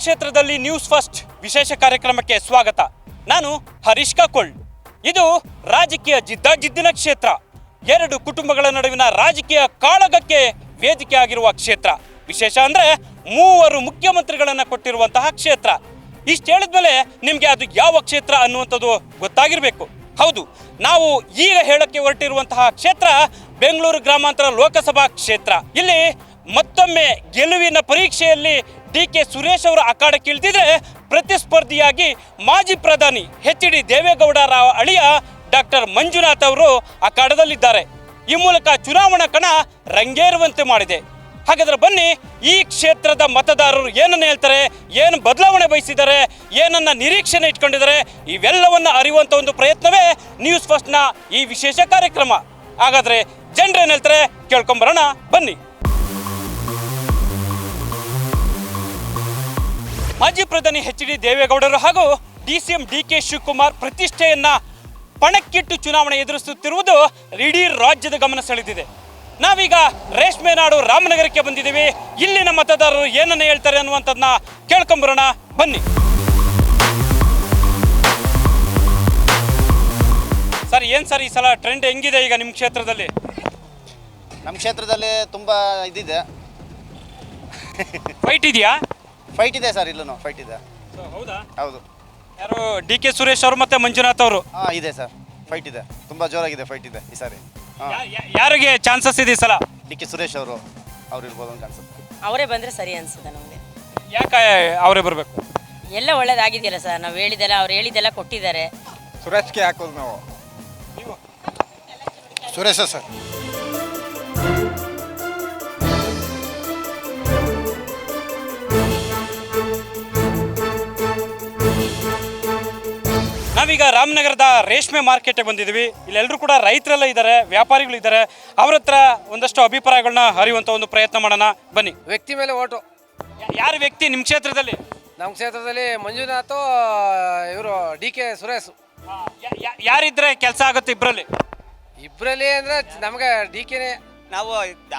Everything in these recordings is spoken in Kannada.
ಕ್ಷೇತ್ರದಲ್ಲಿ ನ್ಯೂಸ್ ಫಸ್ಟ್ ವಿಶೇಷ ಕಾರ್ಯಕ್ರಮಕ್ಕೆ ಸ್ವಾಗತ. ನಾನು ಹರೀಶ್ ಕಾಕೋಳ್. ಇದು ರಾಜಕೀಯ ಜಿದ್ದಾಜಿದ್ದಿನ ಕ್ಷೇತ್ರ. ಎರಡು ಕುಟುಂಬಗಳ ನಡುವಿನ ರಾಜಕೀಯ ಕಾಳಗಕ್ಕೆ ವೇದಿಕೆ ಆಗಿರುವ ಕ್ಷೇತ್ರ. ವಿಶೇಷ ಅಂದ್ರೆ 3 ಮುಖ್ಯಮಂತ್ರಿಗಳನ್ನ ಕೊಟ್ಟಿರುವಂತಹ ಕ್ಷೇತ್ರ. ಇಷ್ಟು ಹೇಳಿದ್ಮೇಲೆ ನಿಮ್ಗೆ ಅದು ಯಾವ ಕ್ಷೇತ್ರ ಅನ್ನುವಂಥದ್ದು ಗೊತ್ತಾಗಿರ್ಬೇಕು. ಹೌದು, ನಾವು ಈಗ ಹೇಳಕ್ಕೆ ಹೊರಟಿರುವಂತಹ ಕ್ಷೇತ್ರ ಬೆಂಗಳೂರು ಗ್ರಾಮಾಂತರ ಲೋಕಸಭಾ ಕ್ಷೇತ್ರ. ಇಲ್ಲಿ ಮತ್ತೊಮ್ಮೆ ಗೆಲುವಿನ ಪರೀಕ್ಷೆಯಲ್ಲಿ ಡಿ.ಕೆ. ಸುರೇಶ್ ಅವರು ಅಖಾಡಕ್ಕೆ ಇಳಿದಿದ್ರೆ ಪ್ರತಿಸ್ಪರ್ಧಿಯಾಗಿ ಮಾಜಿ ಪ್ರಧಾನಿ ಎಚ್.ಡಿ. ದೇವೇಗೌಡರ ಅಳಿಯ ಡಾಕ್ಟರ್ ಮಂಜುನಾಥ್ ಅವರು ಅಖಾಡದಲ್ಲಿದ್ದಾರೆ. ಈ ಮೂಲಕ ಚುನಾವಣಾ ಕಣ ರಂಗೇರುವಂತೆ ಮಾಡಿದೆ. ಹಾಗಾದ್ರೆ ಬನ್ನಿ, ಈ ಕ್ಷೇತ್ರದ ಮತದಾರರು ಏನನ್ನ ಹೇಳ್ತಾರೆ, ಏನು ಬದಲಾವಣೆ ಬಯಸಿದ್ದಾರೆ, ಏನನ್ನ ನಿರೀಕ್ಷಣೆ ಇಟ್ಕೊಂಡಿದ್ದಾರೆ, ಇವೆಲ್ಲವನ್ನ ಅರಿಯುವಂಥ ಒಂದು ಪ್ರಯತ್ನವೇ ನ್ಯೂಸ್ ಫಸ್ಟ್ನ ಈ ವಿಶೇಷ ಕಾರ್ಯಕ್ರಮ. ಹಾಗಾದ್ರೆ ಜನರೇನು ಹೇಳ್ತಾರೆ ಕೇಳ್ಕೊಂಬರೋಣ ಬನ್ನಿ. ಮಾಜಿ ಪ್ರಧಾನಿ ಎಚ್.ಡಿ. ದೇವೇಗೌಡರು ಹಾಗೂ ಡಿ.ಸಿ.ಎಂ. ಡಿ.ಕೆ. ಶಿವಕುಮಾರ್ ಪ್ರತಿಷ್ಠೆಯನ್ನ ಪಣಕ್ಕಿಟ್ಟು ಚುನಾವಣೆ ಎದುರಿಸುತ್ತಿರುವುದು ಇಡೀ ರಾಜ್ಯದ ಗಮನ ಸೆಳೆದಿದೆ. ನಾವೀಗ ರೇಷ್ಮೆ ನಾಡು ರಾಮನಗರಕ್ಕೆ ಬಂದಿದ್ದೀವಿ. ಇಲ್ಲಿನ ಮತದಾರರು ಏನನ್ನ ಹೇಳ್ತಾರೆ ಅನ್ನುವಂಥದ್ದನ್ನ ಕೇಳ್ಕೊಂಬರೋಣ ಬನ್ನಿ. ಸರ್, ಏನು ಸರ್ ಈ ಸಲ ಟ್ರೆಂಡ್ ಹೆಂಗಿದೆ ಈಗ ನಿಮ್ಮ ಕ್ಷೇತ್ರದಲ್ಲಿ? ನಮ್ಮ ಕ್ಷೇತ್ರದಲ್ಲಿ ತುಂಬ ಇದಿದೆ, ಫೈಟ್ ಇದೆಯಾ? ಫೈಟ್ ಇದೆ ಸರ್, ಇಲ್ಲೂ ಫೈಟ್ ಇದೆ. ಹೌದಾ? ಹೌದು. ಯಾರು ಡಿ.ಕೆ. ಸುರೇಶ್ ಅವರು ಮತ್ತೆ ಮಂಜುನಾಥ್ ಅವರು? ಹಾಂ, ಇದೆ ಸರ್, ಫೈಟ್ ಇದೆ, ತುಂಬ ಜೋರಾಗಿದೆ ಫೈಟ್ ಇದೆ ಈ ಸಾರಿ. ಯಾರಿಗೆ ಚಾನ್ಸಸ್ ಇದೆ ಈ ಸಲ? ಡಿ.ಕೆ. ಸುರೇಶ್ ಅವರು ಇರ್ಬೋದು ಅಂತ ಅನ್ಸುತ್ತೆ. ಅವರೇ ಬಂದರೆ ಸರಿ ಅನಿಸುತ್ತೆ ನಮಗೆ. ಯಾಕೆ ಅವರೇ ಬರಬೇಕು? ಎಲ್ಲ ಒಳ್ಳೇದಾಗಿದೆಯಲ್ಲ ಸರ್, ನಾವು ಹೇಳಿದ್ದೆಲ್ಲ ಅವ್ರು ಹೇಳಿದ್ದೆಲ್ಲ ಕೊಟ್ಟಿದ್ದಾರೆ. ಸುರೇಶ್ಗೆ ಹಾಕೋದು ನಾವು. ಸುರೇಶ ಸರ್. ನಾವೀಗ ರಾಮನಗರದ ರೇಷ್ಮೆ ಮಾರ್ಕೆಟ್ಗೆ ಬಂದಿದ್ದೀವಿ. ಇಲ್ಲೆಲ್ಲರೂ ಕೂಡ ರೈತರೆಲ್ಲ ಇದ್ದಾರೆ, ವ್ಯಾಪಾರಿಗಳು ಇದ್ದಾರೆ. ಅವ್ರ ಹತ್ರ ಒಂದಷ್ಟು ಅಭಿಪ್ರಾಯಗಳನ್ನ ಅರಿಯುವಂಥ ಒಂದು ಪ್ರಯತ್ನ ಮಾಡೋಣ ಬನ್ನಿ. ವ್ಯಕ್ತಿ ಮೇಲೆ ಓಟು. ಯಾರು ವ್ಯಕ್ತಿ ನಿಮ್ಮ ಕ್ಷೇತ್ರದಲ್ಲಿ? ನಮ್ಮ ಕ್ಷೇತ್ರದಲ್ಲಿ ಮಂಜುನಾಥ್, ಇವರು ಡಿ.ಕೆ. ಸುರೇಶ್. ಯಾರಿದ್ರೆ ಕೆಲಸ ಆಗುತ್ತೆ ಇಬ್ಬರಲ್ಲಿ? ಇಬ್ಬರಲ್ಲಿ ಅಂದರೆ ನಮಗೆ ಡಿ.ಕೆನೇ. ನಾವು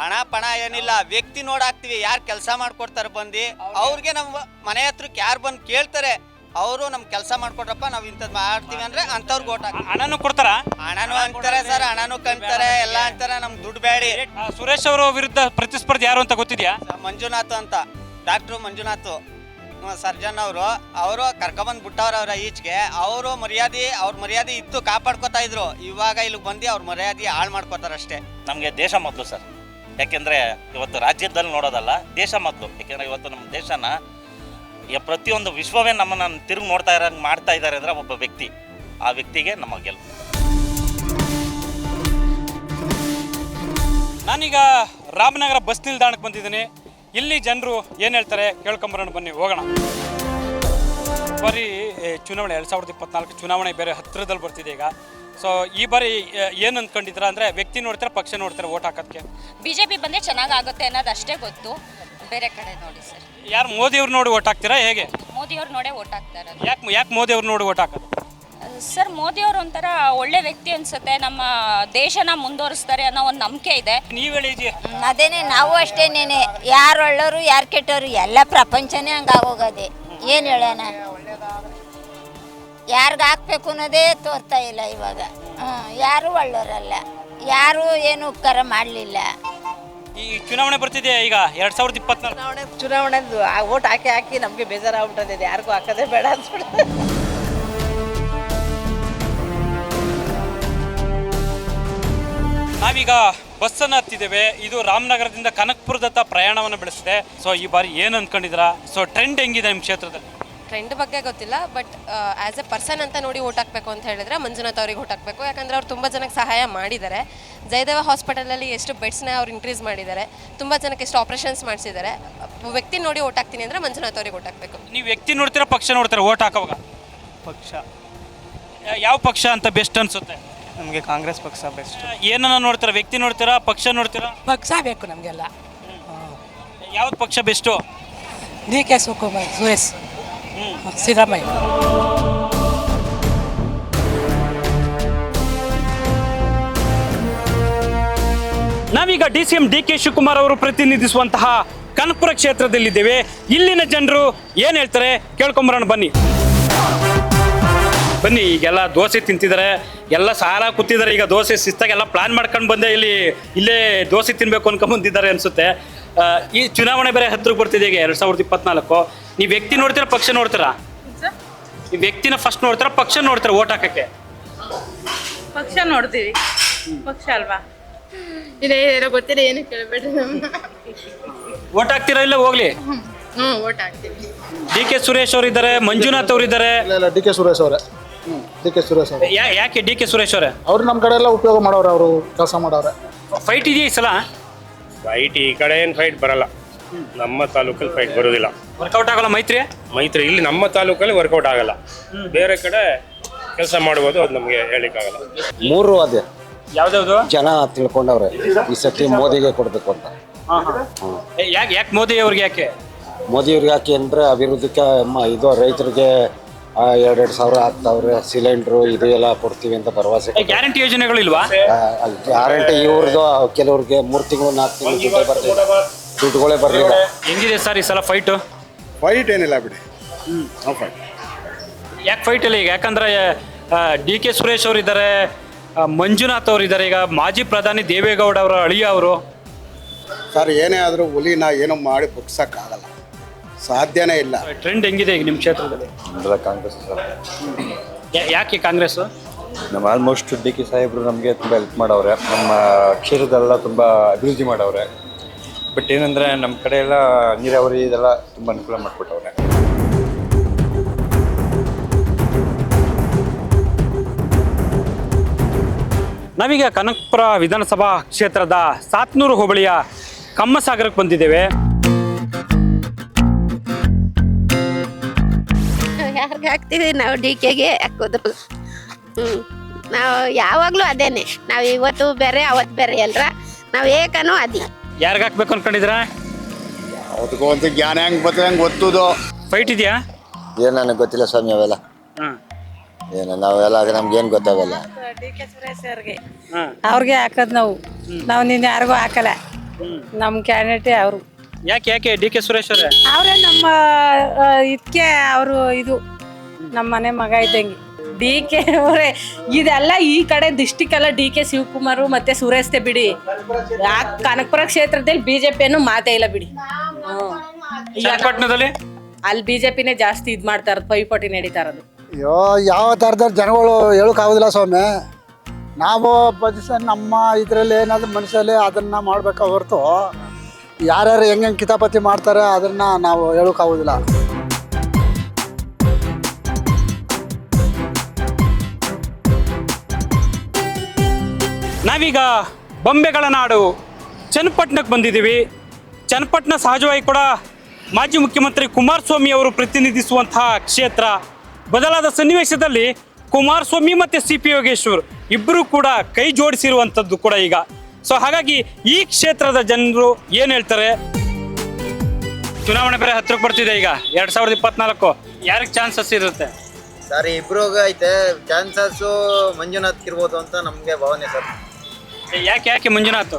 ಹಣ ಪಣ ಏನಿಲ್ಲ, ವ್ಯಕ್ತಿ ನೋಡಾಕ್ತಿವಿ. ಯಾರು ಕೆಲಸ ಮಾಡ್ಕೊಡ್ತಾರೆ ಬಂದು ಅವ್ರಿಗೆ ನಮ್ಮ ಮನೆ ಹತ್ರಕ್ಕೆ ಯಾರು ಬಂದು ಕೇಳ್ತಾರೆ, ಅವರು ನಮ್ಗೆ ಕೆಲಸ ಮಾಡ್ಕೊಟ್ರಪ್ಪ ನಾವು ಇಂಥದ್ದು ಮಾಡ್ತೀವಿ ಅಂದ್ರೆ ಅಂಥವ್ರಿಗೆ ಓಟ್ ಹಾಕಿ. ಹಣನೂ ಕೊಡ್ತಾರ? ಹಣನೂ ಅಂತಾರೆ ಸರ್, ಹಣನೂ ಕಂತಾರೆ, ಎಲ್ಲ ಅಂತಾರೆ. ನಮ್ಗೆ ದುಡ್ಡು ಬೇಡಿ. ಸುರೇಶ್ ಅವರ ವಿರುದ್ಧ ಪ್ರತಿಸ್ಪರ್ಧಿ ಯಾರು ಅಂತ ಗೊತ್ತಿದ್ಯಾ? ಮಂಜುನಾಥ್ ಅಂತ, ಡಾಕ್ಟ್ರು ಮಂಜುನಾಥ್ ಸರ್ಜನ್ ಅವರು ಕರ್ಕೊಂಬಂದು ಬಿಟ್ಟವ್ರ ಅವ್ರ ಈಚೆಗೆ. ಅವರು ಅವ್ರ ಮರ್ಯಾದೆ ಇತ್ತು, ಕಾಪಾಡ್ಕೊತಾ ಇದ್ರು. ಇವಾಗ ಇಲ್ಲಿಗೆ ಬಂದು ಅವ್ರ ಮರ್ಯಾದೆ ಹಾಳು ಮಾಡ್ಕೋತಾರಷ್ಟೇ. ನಮಗೆ ದೇಶ ಮೊದಲು ಸರ್. ಯಾಕೆಂದರೆ ಇವತ್ತು ರಾಜ್ಯದಲ್ಲಿ ನೋಡೋದಲ್ಲ, ದೇಶ ಮೊದಲು. ಯಾಕೆಂದರೆ ಇವತ್ತು ನಮ್ಮ ದೇಶನ ಪ್ರತಿಯೊಂದು ವಿಶ್ವವೇ ನಮ್ಮನ್ನು ತಿರುಗಿ ಮಾಡ್ತಾ ಇದ್ದಾರೆ ಅಂದರೆ ಒಬ್ಬ ವ್ಯಕ್ತಿ. ಆ ವ್ಯಕ್ತಿಗೆ ನಮ್ಮ ಗೆಲುವು. ನಾನೀಗ ರಾಮನಗರ ಬಸ್ ನಿಲ್ದಾಣಕ್ಕೆ ಬಂದಿದ್ದೀನಿ. ಇಲ್ಲಿ ಜನರು ಏನು ಹೇಳ್ತಾರೆ ಕೇಳ್ಕೊಂಬರೋಣ ಬನ್ನಿ, ಹೋಗೋಣ. ಬಾರಿ ಚುನಾವಣೆ 2024 ಚುನಾವಣೆ ಬೇರೆ ಹತ್ತಿರದಲ್ಲಿ ಬರ್ತಿದೆ ಈಗ. ಸೊ ಈ ಬಾರಿ ಏನು ಅಂದ್ಕೊಂಡಿದ್ರ ಅಂದರೆ ವ್ಯಕ್ತಿ ನೋಡ್ತಾರೆ, ಪಕ್ಷ ನೋಡ್ತಾರೆ ಓಟ್ ಹಾಕೋದಕ್ಕೆ? ಬಿಜೆಪಿ ಬಂದರೆ ಚೆನ್ನಾಗುತ್ತೆ ಅನ್ನೋದು ಅಷ್ಟೇ ಗೊತ್ತು, ಬೇರೆ ಕಡೆ ನೋಡಿ ಸರ್. ಯಾರು ಮೋದಿಯವ್ರು ನೋಡಿ ಓಟ್ ಹಾಕ್ತೀರಾ ಹೇಗೆ? ಮೋದಿಯವ್ರು ನೋಡೇ ಓಟ್ ಹಾಕ್ತಾರೆ. ಯಾಕೆ ಮೋದಿಯವ್ರು ನೋಡಿ ಓಟ್ ಹಾಕೋದು? ಸರ್, ಮೋದಿಯವರು ಒಂಥರ ಒಳ್ಳೆ ವ್ಯಕ್ತಿ ಅನ್ಸುತ್ತೆ, ನಮ್ಮ ದೇಶನ ಮುಂದುವರಿಸ್ತಾರೆ ಅನ್ನೋ ಒಂದು ನಂಬಿಕೆ ಇದೆ. ನೀವು ಹೇಳಿ. ಅದೇನೆ, ನಾವು ಅಷ್ಟೇನೇನೆ, ಯಾರು ಒಳ್ಳೋರು ಯಾರು ಕೆಟ್ಟವರು ಎಲ್ಲ ಪ್ರಪಂಚನೇ ಹಂಗಾಗೋಗದೆ. ಏನು ಹೇಳೋಣ, ಯಾರಿಗೆ ಹಾಕ್ಬೇಕು ಅನ್ನೋದೇ ತೋರ್ತಾ ಇಲ್ಲ ಇವಾಗ. ಯಾರು ಒಳ್ಳೋರಲ್ಲ, ಯಾರು ಏನು ಉಪಕಾರ ಮಾಡಲಿಲ್ಲ. ಈ ಚುನಾವಣೆ ಬರ್ತಿದೆ ಈಗ 2024 ಚುನಾವಣೆದು ಓಟ್ ಹಾಕಿ ನಮಗೆ ಬೇಜಾರಾಗ್ಬಿಟ್ಟಿದೆ. ಯಾರಿಗೂ ಹಾಕೋದೇ ಬೇಡ ಅನ್ಸ್ಬಿಟ್ಟು. ನಾವೀಗ ಬಸ್ಸನ್ನು ಹತ್ತಿದ್ದೇವೆ. ಇದು ರಾಮನಗರದಿಂದ ಕನಕಪುರದತ್ತ ಪ್ರಯಾಣವನ್ನು ಬೆಳೆಸಿದೆ. ಸೊ ಈ ಬಾರಿ ಏನು ಅಂದ್ಕೊಂಡಿದ್ದೀರಾ? ಸೊ ಟ್ರೆಂಡ್ ಹೆಂಗಿದೆ ನಿಮ್ಮ ಕ್ಷೇತ್ರದಲ್ಲಿ? ಟ್ರೆಂಡ್ ಬಗ್ಗೆ ಗೊತ್ತಿಲ್ಲ, ಬಟ್ ಆ್ಯಸ್ ಎ ಪರ್ಸನ್ ಅಂತ ನೋಡಿ ಓಟ್ ಹಾಕಬೇಕು ಅಂತ ಹೇಳಿದ್ರೆ ಮಂಜುನಾಥ್ ಅವ್ರಿಗೆ ಓಟ್ ಹಾಕಬೇಕು. ಯಾಕಂದರೆ ಅವ್ರು ತುಂಬ ಜನಕ್ಕೆ ಸಹಾಯ ಮಾಡಿದ್ದಾರೆ. ಜಯದೇವ ಹಾಸ್ಪಿಟಲಲ್ಲಿ ಎಷ್ಟು ಬೆಡ್ಸ್ನ ಅವ್ರು ಇನ್ಕ್ರೀಸ್ ಮಾಡಿದ್ದಾರೆ, ತುಂಬ ಜನಕ್ಕೆ ಎಷ್ಟು ಆಪ್ರೇಷನ್ಸ್ ಮಾಡಿಸಿದ್ದಾರೆ. ವ್ಯಕ್ತಿ ನೋಡಿ ಓಟ್ ಹಾಕ್ತೀನಿ ಅಂದರೆ ಮಂಜುನಾಥ್ ಅವ್ರಿಗೆ ಓಟ್ ಹಾಕಬೇಕು. ನೀವು ವ್ಯಕ್ತಿ ನೋಡ್ತೀರಾ ಪಕ್ಷ ನೋಡ್ತೀರಾ ಓಟ್ ಹಾಕೋವಾಗ? ಪಕ್ಷ. ಯಾವ ಪಕ್ಷ ಅಂತ ಬೆಸ್ಟ್ ಅನಿಸುತ್ತೆ? ನಮಗೆ ಕಾಂಗ್ರೆಸ್ ಪಕ್ಷ ಬೆಸ್ಟ್. ಏನನ್ನ ನೋಡ್ತೀರಾ, ವ್ಯಕ್ತಿ ನೋಡ್ತೀರಾ ಪಕ್ಷ ನೋಡ್ತೀರಾ? ಪಕ್ಷ ಬೇಕು ನಮಗೆಲ್ಲ. ಯಾವ್ದು ಪಕ್ಷ ಬೆಸ್ಟು? ಡಿ.ಕೆ. ಶಿವಕುಮಾರ್, ಸುರೇಶ್, ಸಿದ್ದರಾಮಯ್ಯ. ನಾವೀಗ ಡಿ.ಸಿ.ಎಂ. ಡಿ.ಕೆ. ಶಿವಕುಮಾರ್ ಅವರು ಪ್ರತಿನಿಧಿಸುವಂತಹ ಕನಕಪುರ ಕ್ಷೇತ್ರದಲ್ಲಿದ್ದೇವೆ. ಇಲ್ಲಿನ ಜನರು ಏನು ಹೇಳ್ತಾರೆ ಕೇಳ್ಕೊಂಬರೋಣ ಬನ್ನಿ. ಈಗೆಲ್ಲ ದೋಸೆ ತಿಂತಿದ್ದಾರೆ, ಎಲ್ಲ ಸಾಲ ಕೂತಿದ್ದಾರೆ. ಈಗ ದೋಸೆ ಶಿಸ್ತಾಗೆಲ್ಲ ಪ್ಲಾನ್ ಮಾಡ್ಕೊಂಡು ಬಂದೆ ಇಲ್ಲೇ ದೋಸೆ ತಿನ್ಬೇಕು ಅನ್ಕೊಂಬಂದಿದ್ದಾರೆ ಅನ್ಸುತ್ತೆ. ಈ ಚುನಾವಣೆ ಬೇರೆ ಹತ್ರಕ್ಕೆ ಬರ್ತಿದೆ ಈಗ 2024. ನೀವು ವ್ಯಕ್ತಿ ನೋಡ್ತೀರಾ ಪಕ್ಷ ನೋಡ್ತೀರಾ? ಈ ವ್ಯಕ್ತಿನ ಫಸ್ಟ್ ನೋಡ್ತೀರಾ ಪಕ್ಷ ನೋಡ್ತೀರಾ ಓಟ್ ಹಾಕಕ್ಕೆ? ಪಕ್ಷ ನೋಡ್ತೀವಿ. ಪಕ್ಷ ಅಲ್ವಾ? ಇದೇನೋ ಗೊತ್ತಿಲ್ಲ, ಏನು ಕೇಳಬೇಡ್ರಿ ನಮ್ಮನ್ನ. ಓಟ್ ಹಾಕ್ತೀರಾ ಇಲ್ಲ ಹೋಗ್ಲಿ? ಓಟ್ ಹಾಕ್ತೀವಿ. DK ಸುರೇಶ್ ಅವರು ಇದ್ದಾರೆ, ಮಂಜುನಾಥ್ ಅವರು ಇದ್ದಾರೆ. DK ಸುರೇಶ್ ಅವರೇ. ಯಾಕೆ DK ಸುರೇಶ್ ಅವರೇ? ಅವ್ರು ನಮ್ಮ ಕಡೆ ಎಲ್ಲ ಉಪಯೋಗ ಮಾಡೋರು, ಅವರು ಕೆಲಸ ಮಾಡೋರೆ. ಫೈಟ್ ಇದೆಯಾ ಈ ಸಲ? ಫೈಟ್ ಈ ಕಡೆ ಏನು ಫೈಟ್ ಬರಲ್ಲ, ನಮ್ಮ ತಾಲೂಕಲ್ಲಿ ಫೈಟ್ ಬರೋದಿಲ್ಲ. ವರ್ಕೌಟ್ ಆಗಲ್ಲ ಮೈತ್ರಿ ಇಲ್ಲಿ ನಮ್ಮ ತಾಲೂಕಲ್ಲಿ ವರ್ಕೌಟ್ ಆಗಲ್ಲ. ಬೇರೆ ಕಡೆ ಕೆಲಸ ಮಾಡ್ಬೋದು, ಅದು ನಮಗೆ ಹೇಳಿಕ್ಕಾಗಲ್ಲ. 3 ಅದೇ ಯಾವ್ದಾವ್ದು ಜನ ತಿಳ್ಕೊಂಡವ್ರೆ ಈ ಸತಿ ಮೋದಿಗೆ ಕೊಡಬೇಕು ಅಂತ. ಯಾಕೆ ಮೋದಿ ಅವ್ರಿಗೆ ಯಾಕೆ? ಮೋದಿಯವ್ರಿಗೆ ಯಾಕೆ ಅಂದರೆ ಅಭಿವೃದ್ಧಿಗೆ ಇದು ರೈತರಿಗೆ 2 ಸಾವಿರ ಆಗ್ತಾವ್ರೆ, ಸಿಲಿಂಡ್ರು ಇದು ಎಲ್ಲ ಕೊಡ್ತೀವಿ ಅಂತ ಭರವಸೆ. ಗ್ಯಾರಂಟಿ ಯೋಜನೆಗಳು ಇಲ್ವಾ? ಗ್ಯಾರಂಟಿ ಇವ್ರದ್ದು ಕೆಲವ್ರಿಗೆ 3 ತಿಂಗಳು 4 ತಿಂಗಳು ದುಡ್ಡುಗಳೇ ಬರಲಿಲ್ಲ. ಹೆಂಗಿದೆ ಸರ್ ಈ ಸಲ ಫೈಟು? ಫೈಟ್ ಏನಿಲ್ಲ ಬಿಡಿ. ಯಾಕೆ ಫೈಟ್ ಇಲ್ಲ ಈಗ? ಯಾಕಂದ್ರೆ DK ಸುರೇಶ್ ಅವರು ಇದ್ದಾರೆ, ಮಂಜುನಾಥ್ ಅವರು ಇದ್ದಾರೆ, ಈಗ ಮಾಜಿ ಪ್ರಧಾನಿ ದೇವೇಗೌಡ ಅವರ ಅಳಿಯ ಅವರು. ಸರ್ ಏನೇ ಆದರೂ ಹುಲಿನ ಏನೋ ಮಾಡಿ ಬಗ್ಸಕ್ಕಾಗಲ್ಲ, ಸಾಧ್ಯನೇ ಇಲ್ಲ. ಟ್ರೆಂಡ್ ಹೆಂಗಿದೆ ಈಗ ನಿಮ್ಮ ಕ್ಷೇತ್ರದಲ್ಲಿ? ಕಾಂಗ್ರೆಸ್ ಯಾಕೆ ಕಾಂಗ್ರೆಸ್? ನಮ್ಮ ಆಲ್ಮೋಸ್ಟ್ DK ಸಾಹೇಬರು ನಮಗೆ ತುಂಬ ಹೆಲ್ಪ್ ಮಾಡವ್ರೆ, ನಮ್ಮ ಕ್ಷೇತ್ರದೆಲ್ಲ ತುಂಬ ಅಭಿವೃದ್ಧಿ ಮಾಡವ್ರೆ. ಬಟ್ ಏನಂದರೆ ನಮ್ಮ ಕಡೆ ಎಲ್ಲ ನೀರಾವರಿ ಇದೆಲ್ಲ ತುಂಬ ಅನುಕೂಲ ಮಾಡಿಕೊಟ್ಟವ್ರೆ. ನಾವೀಗ ಕನಕಪುರ ವಿಧಾನಸಭಾ ಕ್ಷೇತ್ರದ ಸಾತ್ನೂರು ಹೋಬಳಿಯ ಕಮ್ಮಸಾಗರಕ್ಕೆ ಬಂದಿದ್ದೇವೆ. ಯಾರಿಗೆ ಹಾಕ್ತೀವಿ ನಾವು? DKಗೆ ಹಾಕೋದು. ನಾವು ಯಾವಾಗಲೂ ಅದೇನೆ. ನಾವು ಇವತ್ತು ಬೇರೆ ಅವತ್ತು ಬೇರೆ ಅಲ್ರ, ನಾವು ಏಕನೂ ಅದಿ. ಯಾರಿಗೆ ಹಾಕ್ಬೇಕು ಅನ್ಕೊಂಡಿದ್ರ? ಅದಕ್ಕೂ ಒಂದು ಜ್ಞಾನ ಹೆಂಗೆ ಬರ್ತದೆ ಹಂಗೆ ಗೊತ್ತುದು. ಫೈಟ್ ಇದೆಯಾ? ಏನು ನನಗೆ ಗೊತ್ತಿಲ್ಲ ಸ್ವಾಮಿ ಅವೆಲ್ಲ. ಏನು ನಾವೆಲ್ಲ ನಮ್ಗೇನು ಗೊತ್ತಾಗಲ್ಲ. DK ಸುರೇಶ್ ಅವ್ರಿಗೆ ಹಾಕೋದು ನಾವು ನಿನ್ನ ಯಾರಿಗೂ ಹಾಕಲ್ಲ. ನಮ್ಮ ಕ್ಯಾಂಡಿಡೇಟೇ ಅವರು. ಯಾಕೆ DK ಸುರೇಶ್ ಅವರೇ? ಅವರೇ ನಮ್ಮ ಇದಕ್ಕೆ ಅವರು ಇದು ನಮ್ಮ ಮನೆ ಮಗ ಇದ್ದಂಗೆ. DK ಅವರೇ ಇದೆಲ್ಲ ಈ ಕಡೆ ಡಿಸ್ಟಿಕ್ ಎಲ್ಲ DK ಶಿವಕುಮಾರ್ ಮತ್ತೆ ಸುರೇಶ್ತೆ ಬಿಡಿ. ಕನಕಪುರ ಕ್ಷೇತ್ರದಲ್ಲಿ BJP ಏನು ಮಾತೇ ಇಲ್ಲ ಬಿಡಿ. ಚನ್ನಪಟ್ಟಣದಲ್ಲಿ ಅಲ್ಲಿ BJPನೇ ಜಾಸ್ತಿ ಇದು ಮಾಡ್ತಾ ಇರೋದು, ಪೈಪೋಟಿ ನಡೀತಾ ಇರೋದು. ಅಯ್ಯೋ ಯಾವ ಥರದ ಜನಗಳು ಹೇಳೋಕ್ಕಾಗೋದಿಲ್ಲ ಸ್ವಾಮಿ. ನಾವು ನಮ್ಮ ಇದರಲ್ಲಿ ಏನಾದರೂ ಮನಸ್ಸಲ್ಲಿ ಅದನ್ನು ಮಾಡಬೇಕಾ ಹೊರತು ಯಾರ್ಯಾರು ಹೆಂಗೆ ಕಿತಾಪತಿ ಮಾಡ್ತಾರೆ ಅದನ್ನು ನಾವು ಹೇಳೋಕ್ಕಾಗೋದಿಲ್ಲ. ನಾವೀಗ ಬೊಂಬೆಗಳ ನಾಡು ಚನ್ನಪಟ್ಟಣಕ್ಕೆ ಬಂದಿದ್ದೀವಿ. ಚನ್ನಪಟ್ಟಣ ಸಹಜವಾಗಿ ಕೂಡ ಮಾಜಿ ಮುಖ್ಯಮಂತ್ರಿ ಕುಮಾರಸ್ವಾಮಿ ಅವರು ಪ್ರತಿನಿಧಿಸುವಂತಹ ಕ್ಷೇತ್ರ. ಬದಲಾದ ಸನ್ನಿವೇಶದಲ್ಲಿ ಕುಮಾರಸ್ವಾಮಿ ಮತ್ತು CP ಯೋಗೇಶ್ವರ್ ಇಬ್ಬರು ಕೂಡ ಕೈ ಜೋಡಿಸಿರುವಂಥದ್ದು ಕೂಡ ಈಗ. ಸೊ ಹಾಗಾಗಿ ಈ ಕ್ಷೇತ್ರದ ಜನರು ಏನು ಹೇಳ್ತಾರೆ? ಚುನಾವಣೆ ಬೇರೆ ಹತ್ರಕ್ಕೆ ಬರ್ತಿದೆ ಈಗ 2024. ಯಾರಿಗೆ ಚಾನ್ಸಸ್ ಇರುತ್ತೆ ಸರ್? ಇಬ್ರಿಗೂ ಐತೆ ಚಾನ್ಸಸ್ಸು. ಮಂಜುನಾಥ್ ಇರ್ಬೋದು ಅಂತ ನಮಗೆ ಭಾವನೆ ಸರ್. ಯಾಕೆ ಮಂಜುನಾಥ್?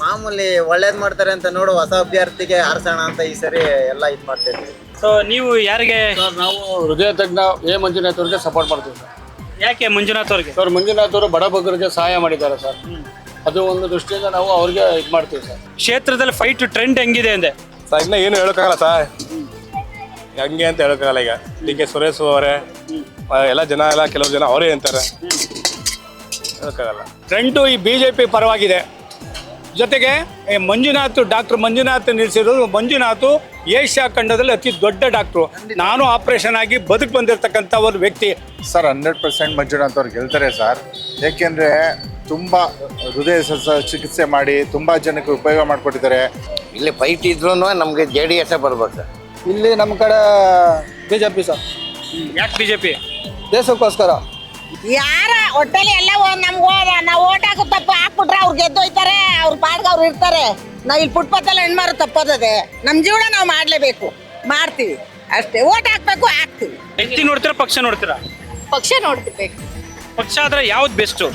ಮಾಮೂಲಿ ಒಳ್ಳೇದು ಮಾಡ್ತಾರೆ ಅಂತ ನೋಡು, ಹೊಸ ಅಭ್ಯರ್ಥಿಗೆ ಆರಿಸೋಣ ಅಂತ ಈ ಸರಿ ಎಲ್ಲ ಇದು ಮಾಡ್ತಿದ್ವಿ. ಸೊ ನೀವು ಯಾರಿಗೆ? ನಾವು ಹೃದಯ ತಜ್ಞ ಮಂಜುನಾಥ್ ಅವ್ರಿಗೆ ಸಪೋರ್ಟ್ ಮಾಡ್ತೀವಿ ಸರ್. ಯಾಕೆ ಮಂಜುನಾಥ್ ಅವ್ರಿಗೆ? ಸರ್ ಮಂಜುನಾಥ್ ಅವರು ಬಡಬಗ್ಗರಿಗೆ ಸಹಾಯ ಮಾಡಿದ್ದಾರೆ ಸರ್. ಅದು ಒಂದು ದೃಷ್ಟಿಯಿಂದ ನಾವು ಅವ್ರಿಗೆ ಇದು ಮಾಡ್ತೀವಿ ಸರ್. ಕ್ಷೇತ್ರದಲ್ಲಿ ಫೈಟ್ ಟ್ರೆಂಡ್ ಹೆಂಗಿದೆ ಅಂದೆ ಸರ್? ಇನ್ನೂ ಏನು ಹೇಳೋಕ್ಕಾಗಲ್ಲ ಸರ್, ಹಂಗೆ ಅಂತ ಹೇಳೋಕ್ಕಾಗಲ್ಲ. ಈಗ DK ಸುರೇಶ್ ಅವರೇ ಎಲ್ಲ ಜನ ಎಲ್ಲ ಕೆಲವು ಜನ ಅವರೇ ಅಂತಾರೆ, ಹೇಳೋಕ್ಕಾಗಲ್ಲ. ಟ್ರೆಂಡು ಈ BJP ಪರವಾಗಿದೆ. ಜೊತೆಗೆ ಡಾಕ್ಟರ್ ಮಂಜುನಾಥ್ ನಿಲ್ಲಿಸಿರೋದು. ಮಂಜುನಾಥ್ ಏಷ್ಯಾ ಖಂಡದಲ್ಲಿ ಅತಿ ದೊಡ್ಡ ಡಾಕ್ಟ್ರು. ನಾನು ಆಪರೇಷನ್ ಆಗಿ ಬದುಕು ಬಂದಿರತಕ್ಕಂಥ ಒಂದು ವ್ಯಕ್ತಿ ಸರ್. 100% ಮಂಜುನಾಥ್ ಅವ್ರು ಗೆಲ್ತಾರೆ ಸರ್. ಯಾಕೆಂದರೆ ತುಂಬ ಹೃದಯ ಚಿಕಿತ್ಸೆ ಮಾಡಿ ತುಂಬ ಜನಕ್ಕೆ ಉಪಯೋಗ ಮಾಡಿಕೊಟ್ಟಿದ್ದಾರೆ. ಇಲ್ಲಿ ಫೈಟ್ ಇದ್ರೂ ನಮಗೆ JDS ಬರ್ಬೇಕು ಸರ್. ಇಲ್ಲಿ ನಮ್ಮ ಕಡೆ BJP ಸರ್. ಯಾಕೆ BJP? ದೇಶಕ್ಕೋಸ್ಕರ. ಯಾರ ಹೊಟ್ಟೆಲಿ ಎಲ್ಲ ನಮ್ಗೆ ನಾವು ಓಟ್ ಹಾಕೋ ತಪ್ಪು ಹಾಕ್ಬಿಟ್ರೆ ಅವ್ರು ಗೆದ್ದೋಯ್ತಾರೆ, ಅವ್ರ ಪಾಡ್ಗೆ ಅವ್ರು ಇರ್ತಾರೆ. ನಾವು ಇಲ್ಲಿ ಫುಟ್ಪಾತಲ್ಲಿ ಹೆಣ್ಮಾರು ತಪ್ಪೋದದೆ. ನಮ್ಮ ಜೀವನ ನಾವು ಮಾಡಲೇಬೇಕು, ಮಾಡ್ತೀವಿ ಅಷ್ಟೇ. ಓಟ್ ಹಾಕ್ಬೇಕು, ಹಾಕ್ತೀವಿ. ವ್ಯಕ್ತಿ ನೋಡ್ತೀರಾ ಪಕ್ಷ ನೋಡ್ತೀರಾ? ಪಕ್ಷ ನೋಡ್ತಿರ್ಬೇಕು. ಪಕ್ಷ ಆದ್ರೆ ಯಾವ್ದು ಬೆಸ್ಟು?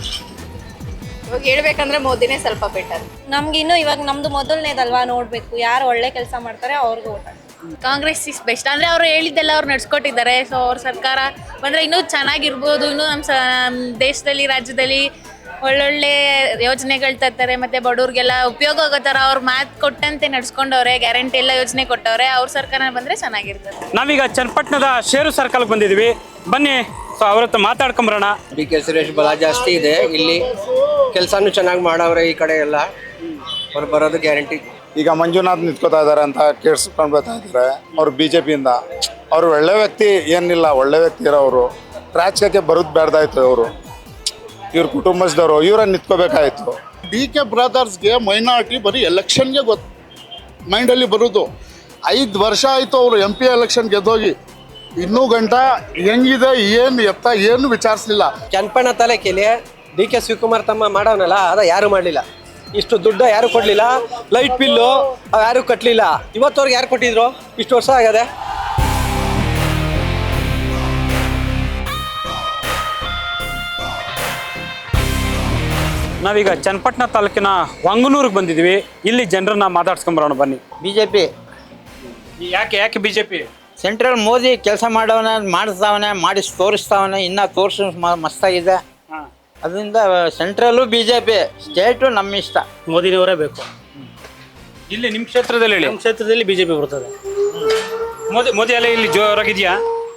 ಇವಾಗ ಹೇಳ್ಬೇಕಂದ್ರೆ ಮೋದಿನೇ ಸ್ವಲ್ಪ ಬೆಟರ್. ನಮ್ಗೆ ಇನ್ನು ಇವಾಗ ನಮ್ದು ಮೊದಲನೇದಲ್ವಾ, ನೋಡ್ಬೇಕು ಯಾರು ಒಳ್ಳೆ ಕೆಲಸ ಮಾಡ್ತಾರೆ ಅವ್ರಿಗೆ ಓಟ್ ಹಾಕ್ಬೇಕು. Congress is best. ಅಂದರೆ ಅವರು ಹೇಳಿದ್ದೆಲ್ಲ ಅವ್ರು ನಡ್ಸ್ಕೊಟ್ಟಿದ್ದಾರೆ. ಸೊ ಅವ್ರ ಸರ್ಕಾರ ಬಂದರೆ ಇನ್ನೂ ಚೆನ್ನಾಗಿರ್ಬೋದು. ಇನ್ನೂ ನಮ್ಮ ದೇಶದಲ್ಲಿ, ರಾಜ್ಯದಲ್ಲಿ ಒಳ್ಳೊಳ್ಳೆ ಯೋಜನೆಗಳು ತರ್ತಾರೆ. ಮತ್ತು ಬಡವ್ರಿಗೆಲ್ಲ ಉಪಯೋಗ ಆಗೋ ಥರ ಅವ್ರು ಮಾತು ಕೊಟ್ಟಂತೆ ನಡ್ಸ್ಕೊಂಡವ್ರೆ. ಗ್ಯಾರಂಟಿ ಎಲ್ಲ ಯೋಜನೆ ಕೊಟ್ಟವ್ರೆ. ಅವ್ರ ಸರ್ಕಾರ ಬಂದರೆ ಚೆನ್ನಾಗಿರ್ತದೆ. ನಾವೀಗ ಚನ್ನಪಟ್ಟಣದ ಶೇರು ಸರ್ಕಲ್ಗೆ ಬಂದಿದ್ದೀವಿ. ಬನ್ನಿ, ಸೊ ಅವ್ರ ಹತ್ರ ಮಾತಾಡ್ಕೊಂಬರೋಣ. ಡಿ ಕೆ ಸುರೇಶ್ ಬಲ ಜಾಸ್ತಿ ಇದೆ ಇಲ್ಲಿ, ಕೆಲಸನೂ ಚೆನ್ನಾಗಿ ಮಾಡವ್ರೆ ಈ ಕಡೆ ಎಲ್ಲ. ಅವ್ರು ಬರೋದು ಗ್ಯಾರಂಟಿ. ಈಗ ಮಂಜುನಾಥ್ ನಿಂತ್ಕೋತಾ ಇದ್ದಾರೆ ಅಂತ ಕೇಳಿಸ್ಕೊಂಡು ಬರ್ತಾ ಇದ್ದಾರೆ. ಅವ್ರು BJP-ಯಿಂದ ಅವ್ರು ಒಳ್ಳೆ ವ್ಯಕ್ತಿ ಏನಿಲ್ಲ, ಒಳ್ಳೆ ವ್ಯಕ್ತಿ ಇರೋರು. ರಾಜಕೀಯಕ್ಕೆ ಬರೋದು ಬೇಡ್ದಾಯ್ತು. ಅವರು ಇವ್ರ ಕುಟುಂಬದವರು ಇವರನ್ನು ನಿಂತ್ಕೋಬೇಕಾಯ್ತು. DK ಬ್ರದರ್ಸ್ಗೆ ಮೈನಾರಿಟಿ ಬರೀ ಎಲೆಕ್ಷನ್ಗೆ ಮೈಂಡಲ್ಲಿ ಬರೋದು. 5 ವರ್ಷ ಆಯಿತು ಅವರು MP ಎಲೆಕ್ಷನ್ ಗೆದ್ದೋಗಿ. ಇನ್ನೂ ಗಂಟ ಹೆಂಗಿದೆ ಏನು ಎತ್ತ ಏನು ವಿಚಾರಿಸಲಿಲ್ಲ. ಚನ್ನಪಣ್ಣ ತಾಲೂಕಿಗೆ ಡಿ ಕೆ ಶಿವಕುಮಾರ್ ತಮ್ಮ ಮಾಡೋನಲ್ಲ, ಅದ ಯಾರು ಮಾಡಲಿಲ್ಲ. ಇಷ್ಟು ದುಡ್ಡು ಯಾರು ಕೊಡಲಿಲ್ಲ. ಲೈಟ್ ಬಿಲ್ಲು ಯಾರು ಕಟ್ಟಲಿಲ್ಲ. ಇವತ್ತವ್ರಿಗೆ ಯಾರು ಕೊಟ್ಟಿದ್ರು? ಇಷ್ಟು ವರ್ಷ ಆಗದೆ. ನಾವೀಗ ಚನ್ನಪಟ್ಟಣ ತಾಲೂಕಿನ ವಂಗನೂರಿಗೆ ಬಂದಿದ್ದೀವಿ. ಇಲ್ಲಿ ಜನರನ್ನ ಮಾತಾಡ್ಸ್ಕೊಂಬರೋಣ ಬನ್ನಿ. BJP ಯಾಕೆ BJP? ಸೆಂಟ್ರಲ್ ಮೋದಿ ಕೆಲಸ ಮಾಡವನ, ಮಾಡಿಸ್ತಾವನೆ, ಮಾಡಿಸಿ ತೋರಿಸ್ತಾವನೆ, ಇನ್ನೂ ತೋರಿಸ್ ಮಸ್ತಾಗಿದೆ. ಅದರಿಂದ ಸೆಂಟ್ರಲ್ಲು BJP, ಸ್ಟೇಟು ನಮ್ಮ ಇಷ್ಟ. ಮೋದಿನವರೇ ಬೇಕು. ಇಲ್ಲಿ ನಿಮ್ಮ ಕ್ಷೇತ್ರದಲ್ಲಿ ಹೇಳಿ. ನಮ್ಮ ಕ್ಷೇತ್ರದಲ್ಲಿ BJP ಬರ್ತದೆ. ಮೋದಿ ಅಲೆ ಇಲ್ಲಿ ಜೋರಾಗಿದೆಯಾ?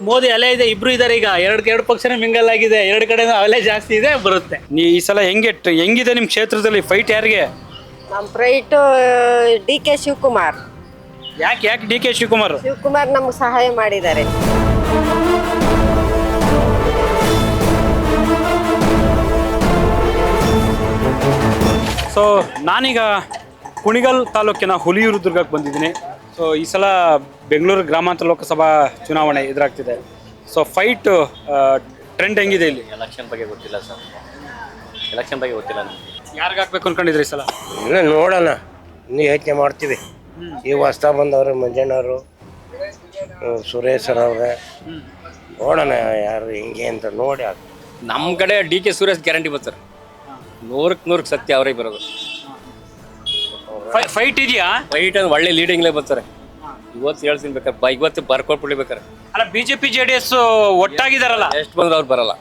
ಮೋದಿ ಅಲೆ ಇದೆ, ಇಬ್ರು ಇದ್ದಾರೆ. ಈಗ ಎರಡು ಪಕ್ಷನೇ ಮಿಂಗಲ್ ಆಗಿದೆ. ಎರಡು ಕಡೆ ಅಲೆ ಜಾಸ್ತಿ ಇದೆ, ಬರುತ್ತೆ. ಈ ಸಲ ಹೆಂಗಿದೆ ನಿಮ್ಮ ಕ್ಷೇತ್ರದಲ್ಲಿ ಫೈಟ್? ಯಾರಿಗೆ? ನಮ್ಮ ಫೈಟು DK ಶಿವಕುಮಾರ್. ಯಾಕೆ DK ಶಿವಕುಮಾರ್? ಶಿವಕುಮಾರ್ ನಮ್ಗೆ ಸಹಾಯ ಮಾಡಿದ್ದಾರೆ. ಸೊ ನಾನೀಗ ಕುಣಿಗಲ್ ತಾಲೂಕಿನ ಹುಲಿಯೂರು ದುರ್ಗಕ್ಕೆ ಬಂದಿದ್ದೀನಿ. ಸೊ ಈ ಸಲ ಬೆಂಗಳೂರು ಗ್ರಾಮಾಂತರ ಲೋಕಸಭಾ ಚುನಾವಣೆ ಎದುರಾಗ್ತಿದೆ. ಸೊ ಫೈಟ್ ಟ್ರೆಂಡ್ ಹೆಂಗಿದೆ ಇಲ್ಲಿ? ಎಲೆಕ್ಷನ್ ಬಗ್ಗೆ ಗೊತ್ತಿಲ್ಲ ಸರ್. ಎಲೆಕ್ಷನ್ ಬಗ್ಗೆ ಗೊತ್ತಿಲ್ಲ. ಯಾರಿಗೆ ಹಾಕ್ಬೇಕು ಅನ್ಕೊಂಡಿದ್ರಿ ಈ ಸಲ? ಇನ್ನೂ ನೋಡೋಣ, ಇನ್ನೂ ಯೋಚನೆ ಮಾಡ್ತೀವಿ. ಈ ಹೊಸ್ತಾ ಬಂದವರು ಮಂಜಣ್ಣವರು, ಸುರೇಶರವ್ರೆ, ನೋಡೋಣ ಯಾರು ಹಿಂಗೆ ಅಂತ ನೋಡಿ. ನಮ್ಮ ಕಡೆ DK ಸುರೇಶ್ ಗ್ಯಾರಂಟಿ ಬರ್ತಾರೆ. 100% ಸತ್ಯ ಅವ್ರಿಗೆ ಬರೋದು. ಫೈಟ್ ಇದೆಯಾ? ಫೈಟ್ ಅಂದ್ರೆ ಒಳ್ಳೆ ಲೀಡಿಂಗ್ಲೇ ಬರ್ತಾರೆ. ಇವತ್ತು ಹೇಳ್ತೀನಿ ಬೇಕಾರೆ, ಇವತ್ತು ಬರ್ಕೊಟ್ಬಿಡ್ಬೇಕಾರೆ. ಅಲ್ಲ, BJP JDS ಒಟ್ಟಾಗಿದಾರಲ್ಲ, ಎಷ್ಟು ಬಂದ್ರೆ ಅವ್ರು ಬರಲ್ಲ.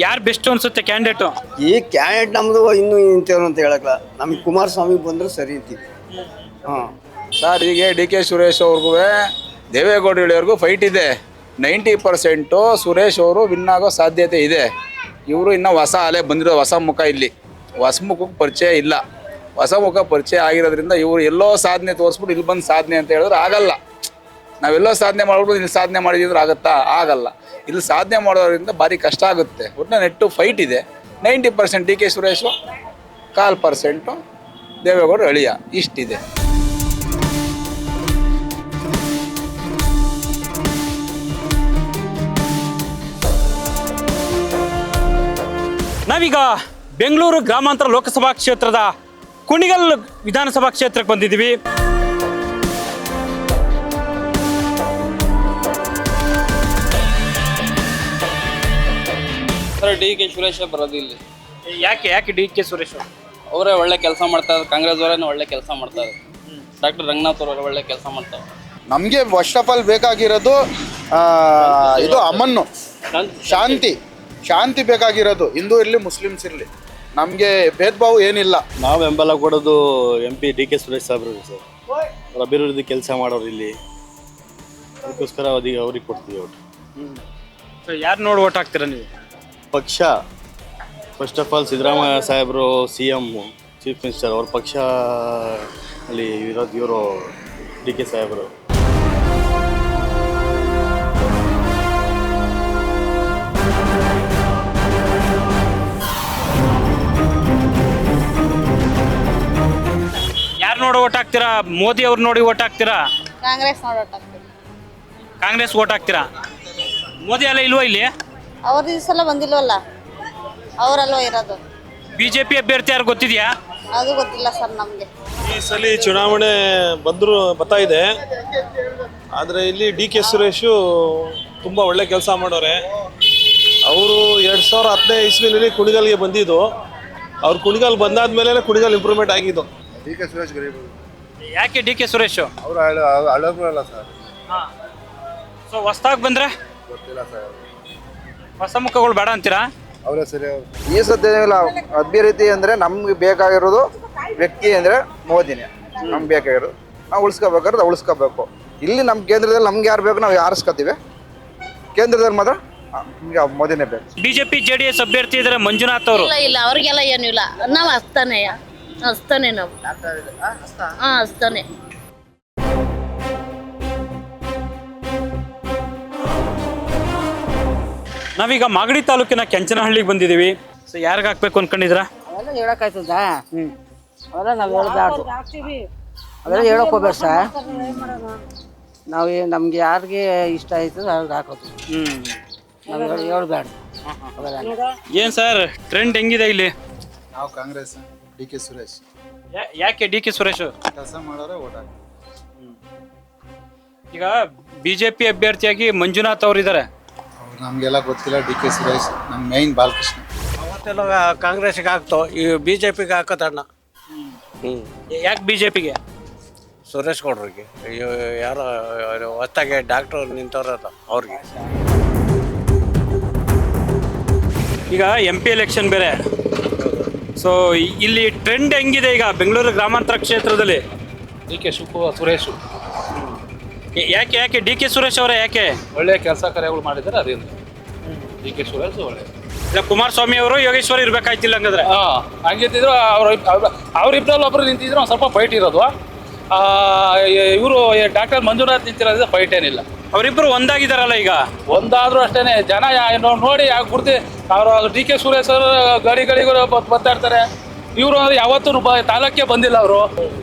ಯಾರು ಬೆಸ್ಟ್ ಅನ್ಸುತ್ತೆ ಕ್ಯಾಂಡಿಡೇಟು? ಈ ಕ್ಯಾಂಡಿಡೇಟ್ ನಮ್ಮದು ಇನ್ನೂ ಇಂಥವ್ರು ಅಂತ ಹೇಳಕ್ಲ. ನಮಗೆ ಕುಮಾರಸ್ವಾಮಿ ಬಂದ್ರೆ ಸರಿ ಇರ್ತೀವಿ. ಸರ್, ಈಗ DK ಸುರೇಶ್ ಅವ್ರಿಗೂ ದೇವೇಗೌಡರಿಗೂ ಫೈಟ್ ಇದೆ. 90% ಸುರೇಶ್ ಅವರು ವಿನ್ ಆಗೋ ಸಾಧ್ಯತೆ ಇದೆ. ಇವರು ಇನ್ನೂ ಹೊಸ ಅಲೆ ಬಂದಿರೋ, ಹೊಸ ಮುಖ. ಇಲ್ಲಿ ಹೊಸ ಮುಖಕ್ಕೆ ಪರಿಚಯ ಇಲ್ಲ. ಹೊಸ ಮುಖ ಪರಿಚಯ ಆಗಿರೋದ್ರಿಂದ ಇವರು ಎಲ್ಲೋ ಸಾಧನೆ ತೋರಿಸ್ಬಿಟ್ಟು ಇಲ್ಲಿ ಬಂದು ಸಾಧನೆ ಅಂತ ಹೇಳಿದ್ರೆ ಆಗಲ್ಲ. ನಾವೆಲ್ಲೋ ಸಾಧನೆ ಮಾಡ್ಬಿಟ್ಟು ಇಲ್ಲಿ ಸಾಧನೆ ಮಾಡಿದ್ರೆ ಆಗುತ್ತಾ? ಆಗಲ್ಲ. ಇಲ್ಲಿ ಸಾಧನೆ ಮಾಡೋದ್ರಿಂದ ಭಾರಿ ಕಷ್ಟ ಆಗುತ್ತೆ. ಒಟ್ಟಿನ ನೆಟ್ಟು ಫೈಟ್ ಇದೆ. 90% DK ಸುರೇಶು, 1/4% ದೇವೇಗೌಡರು ಅಳಿಯ, ಇಷ್ಟಿದೆ. ನಾವೀಗ ಬೆಂಗಳೂರು ಗ್ರಾಮಾಂತರ ಲೋಕಸಭಾ ಕ್ಷೇತ್ರದ ಕುಣಿಗಲ್ ವಿಧಾನಸಭಾ ಕ್ಷೇತ್ರಕ್ಕೆ ಬಂದಿದ್ದೀವಿ. ಸರ್, DK ಸುರೇಶ್ ಬರೋದು ಇಲ್ಲಿ. ಯಾಕೆ DK ಸುರೇಶ್ ಅವರೇ ಒಳ್ಳೆ ಕೆಲಸ ಮಾಡ್ತಾರೆ. ಕಾಂಗ್ರೆಸ್ ಅವರೇನು ಒಳ್ಳೆ ಕೆಲಸ ಮಾಡ್ತಾರೆ. ಡಾಕ್ಟರ್ ರಂಗನಾಥ್ ಅವರು ಒಳ್ಳೆ ಕೆಲಸ ಮಾಡ್ತಾರೆ. ನಮಗೆ ಫಸ್ಟ್ ಆಫ್ ಆಲ್ ಬೇಕಾಗಿರೋದು ಇದು ಅಮನ್ನು, ಶಾಂತಿ ಬೇಕಾಗಿರೋದು. ಹಿಂದೂ ಇರಲಿ, ಮುಸ್ಲಿಮ್ಸ್ ಇರಲಿ, ನಮಗೆ ಭೇದ ಭಾವ ಏನಿಲ್ಲ. ನಾವು ಬೆಂಬಲ ಕೊಡೋದು MP DK ಸುರೇಶ್ ಸಾಹೇಬ್ರಿಗೆ ಸರ್. ಅವ್ರ ಅಭಿವೃದ್ಧಿ ಕೆಲಸ ಮಾಡೋರು ಇಲ್ಲಿ, ಅದಕ್ಕೋಸ್ಕರ ಅವ್ರಿಗೆ ಕೊಡ್ತೀವಿ ಓಟ್. ಯಾರು ನೋಡಿ ಓಟ್ ಹಾಕ್ತೀರಾ ನೀವು? ಪಕ್ಷ ಫಸ್ಟ್ ಆಫ್ ಆಲ್ ಸಿದ್ದರಾಮಯ್ಯ ಸಾಹೇಬರು CM, ಚೀಫ್ ಮಿನಿಸ್ಟರ್, ಅವ್ರ ಪಕ್ಷ ಅಲ್ಲಿ ಇರೋದು ಇವರು DK ಸಾಹೇಬರು. ಯಾರು ನೋಡಿ ಓಟ್ ಹಾಕ್ತೀರಾ? ಮೋದಿ ಅವ್ರು ನೋಡಿ ಓಟ್ ಹಾಕ್ತೀರಾ? ಕಾಂಗ್ರೆಸ್ ನೋಡಿ ಓಟ್ ಹಾಕ್ತೀವಿ. ಕಾಂಗ್ರೆಸ್ ಓಟ್ ಹಾಕ್ತೀರಾ? ಮೋದಿ ಅಲ್ಲ ಇಲ್ವಾ ಇಲ್ಲಿ? ಅವ್ರು ಈ ಸಲ ಬಂದಿಲ್ವಲ್ಲ, ಅವರಲ್ವ ಇರೋದು. BJP ಅಭ್ಯರ್ಥಿ ಯಾರು ಗೊತ್ತಿದೆಯಾ? ಅದು ಗೊತ್ತಿಲ್ಲ ಸರ್ ನಮಗೆ. ಈ ಸಲ ಚುನಾವಣೆ ಬರ್ತಾ ಇದೆ. ಆದರೆ ಇಲ್ಲಿ DK ಸುರೇಶು ತುಂಬ ಒಳ್ಳೆ ಕೆಲಸ ಮಾಡೋರೆ. ಅವರು 2015 ಇಸ್ವಿನಲ್ಲಿ ಕುಣಿಗಲ್ಗೆ ಬಂದಿದ್ದು. ಅವ್ರು ಕುಣಿಗಲ್ ಬಂದಾದ್ಮೇಲೆ ಕುಣಿಗಲ್ ಇಂಪ್ರೂವ್ಮೆಂಟ್ ಆಗಿದ್ದು. ಡಿ ಕೆ ಸುರೇಶ್ ಯಾಕೆ ಡಿ ಕೆ ಸುರೇಶ್? ಅವರು ಹಳಬ್ರಲ್ಲ ಸರ್. ಸೊ ಹೊಸ್ದಾಗಿ ಬಂದ್ರೆ ಗೊತ್ತಿಲ್ಲ ಸರ್. ಹೊಸ ಮುಖಗಳು ಬೇಡ ಅಂತೀರಾ? ಅವರೇ ಸರಿ. ಈ ಸದ್ಯನಿಲ್ಲ ಅಭ್ಯರ್ಥಿ ಅಂದರೆ ನಮ್ಗೆ ಬೇಕಾಗಿರೋದು ವ್ಯಕ್ತಿ ಅಂದರೆ ಮೋದಿನೇ ನಮ್ಗೆ ಬೇಕಾಗಿರೋದು. ನಾವು ಉಳಿಸ್ಕೋಬೇಕಾದ್ರೆ ಉಳಿಸ್ಕೋಬೇಕು. ಇಲ್ಲಿ ನಮ್ಮ ಕೇಂದ್ರದಲ್ಲಿ ನಮ್ಗೆ ಯಾರು ಬೇಕು ನಾವು ಆರಿಸ್ಕೋತೀವಿ. ಕೇಂದ್ರದಲ್ಲಿ ಮಾತ್ರ ನಮ್ಗೆ ಮೋದಿನೇ ಬೇಕು. ಬಿಜೆಪಿ JDS ಅಭ್ಯರ್ಥಿ ಇದ್ದಾರೆ ಮಂಜುನಾಥ್ ಅವರು. ಇಲ್ಲ ಅವ್ರಿಗೆಲ್ಲ ಏನು ಇಲ್ಲ. ನಾವು ಹಸ್ತಾನೆ ನಾವು ಹಸ್ತಾನೆ. ನಾವೀಗ ಮಾಗಡಿ ತಾಲೂಕಿನ ಕೆಂಚನಹಳ್ಳಿಗೆ ಬಂದಿದ್ದೀವಿ. ಸೊ ಯಾರಿಗೆ ಹಾಕ್ಬೇಕು ಅನ್ಕೊಂಡಿದ್ರ? ಅವೆಲ್ಲ ಹೇಳಕ್ಕಾಯ್ತದ? ಅವೆಲ್ಲ ನಾವು ಹೇಳ್ಬಾರ್ದು, ಅವೆಲ್ಲ ಹೇಳಕ್ ಹೋಗ್ಬೇಡ ಸರ್. ನಾವು ನಮ್ಗೆ ಯಾರಿಗೆ ಇಷ್ಟ ಆಯ್ತದ ಅವ್ರಿಗೆ ಹಾಕೋದು. ನಾವು ಹೇಳ್ಬಾರ್ದು ಅವೆಲ್ಲ. ಏನ್ ಸರ್ ಟ್ರೆಂಡ್ ಹೆಂಗಿದೆ ಇಲ್ಲಿ? ನಾವು ಕಾಂಗ್ರೆಸ್, ಡಿ ಕೆ ಸುರೇಶ್. ಯಾಕೆ ಡಿ ಕೆ ಸುರೇಶ್? ಕೆಲಸ ಮಾಡೋರೆ ಓಟ್ ಹಾಕಿ. ಈಗ ಬಿಜೆಪಿ ಅಭ್ಯರ್ಥಿಯಾಗಿ ಮಂಜುನಾಥ್ ಅವರು ಇದ್ದಾರೆ. ನಮಗೆಲ್ಲ ಗೊತ್ತಿಲ್ಲ. ಡಿ ಕೆ ಸುರೇಶ್ ನಮ್ಮ ಮೈನ್ ಬಾಲಕೃಷ್ಣ. ಅವತ್ತೆಲ್ಲ ಕಾಂಗ್ರೆಸ್ಗೆ ಹಾಕ್ತೋ, ಈ BJPಗೆ ಹಾಕೋತಣ್ಣ. ಯಾಕೆ ಬಿಜೆಪಿಗೆ? ಸುರೇಶ್ ಗೌಡ್ರಿಗೆ ಯಾರೋ ಹೊತ್ತಾಗೆ ಡಾಕ್ಟ್ರು ನಿಂತವ್ರಲ್ಲ ಅವ್ರಿಗೆ. ಈಗ MP ಎಲೆಕ್ಷನ್ ಬೇರೆ. ಸೊ ಇಲ್ಲಿ ಟ್ರೆಂಡ್ ಹೆಂಗಿದೆ ಈಗ ಬೆಂಗಳೂರು ಗ್ರಾಮಾಂತರ ಕ್ಷೇತ್ರದಲ್ಲಿ? ಡಿ ಕೆ ಸುರೇಶ್ ಯಾಕೆ ಡಿ ಕೆ ಸುರೇಶ್ ಅವರೇ ಯಾಕೆ? ಒಳ್ಳೆ ಕೆಲಸ ಕಾರ್ಯಗಳು ಮಾಡಿದ್ದಾರೆ. ಅದರಿಂದ ಡಿ ಕೆ ಸುರೇಶ್ ಒಳ್ಳೆ. ಇಲ್ಲ ಕುಮಾರಸ್ವಾಮಿ ಅವರು ಯೋಗೇಶ್ವರ್ ಇರ್ಬೇಕಾಯ್ತಿಲ್ಲ ಹಂಗಂದ್ರೆ? ಹಂಗಿದ್ರು ಅವ್ರಿಬ್ರಲ್ಲಿ ಒಬ್ರು ನಿಂತಿದ್ರು ಒಂದು ಸ್ವಲ್ಪ ಫೈಟ್ ಇರೋದು. ಇವರು ಡಾಕ್ಟರ್ ಮಂಜುನಾಥ್ ನಿಂತಿರೋದ್ರಿಂದ ಫೈಟ್ ಏನಿಲ್ಲ. ಅವರಿಬ್ರು ಒಂದಾಗಿದ್ದಾರಲ್ಲ ಈಗ? ಒಂದಾದ್ರೂ ಅಷ್ಟೇನೆ ಜನ ನೋಡಿ ಗುರ್ತಿ ಅವರು ಡಿ ಕೆ ಸುರೇಶ್ ಅವರು ಗಾಡಿಗಳಿಗೂ ಬರ್ತಾ ಇರ್ತಾರೆ. ಇವರು ಅಂದ್ರೆ ಯಾವತ್ತೂ ತಾಲೂಕೆ ಬಂದಿಲ್ಲ ಅವರು.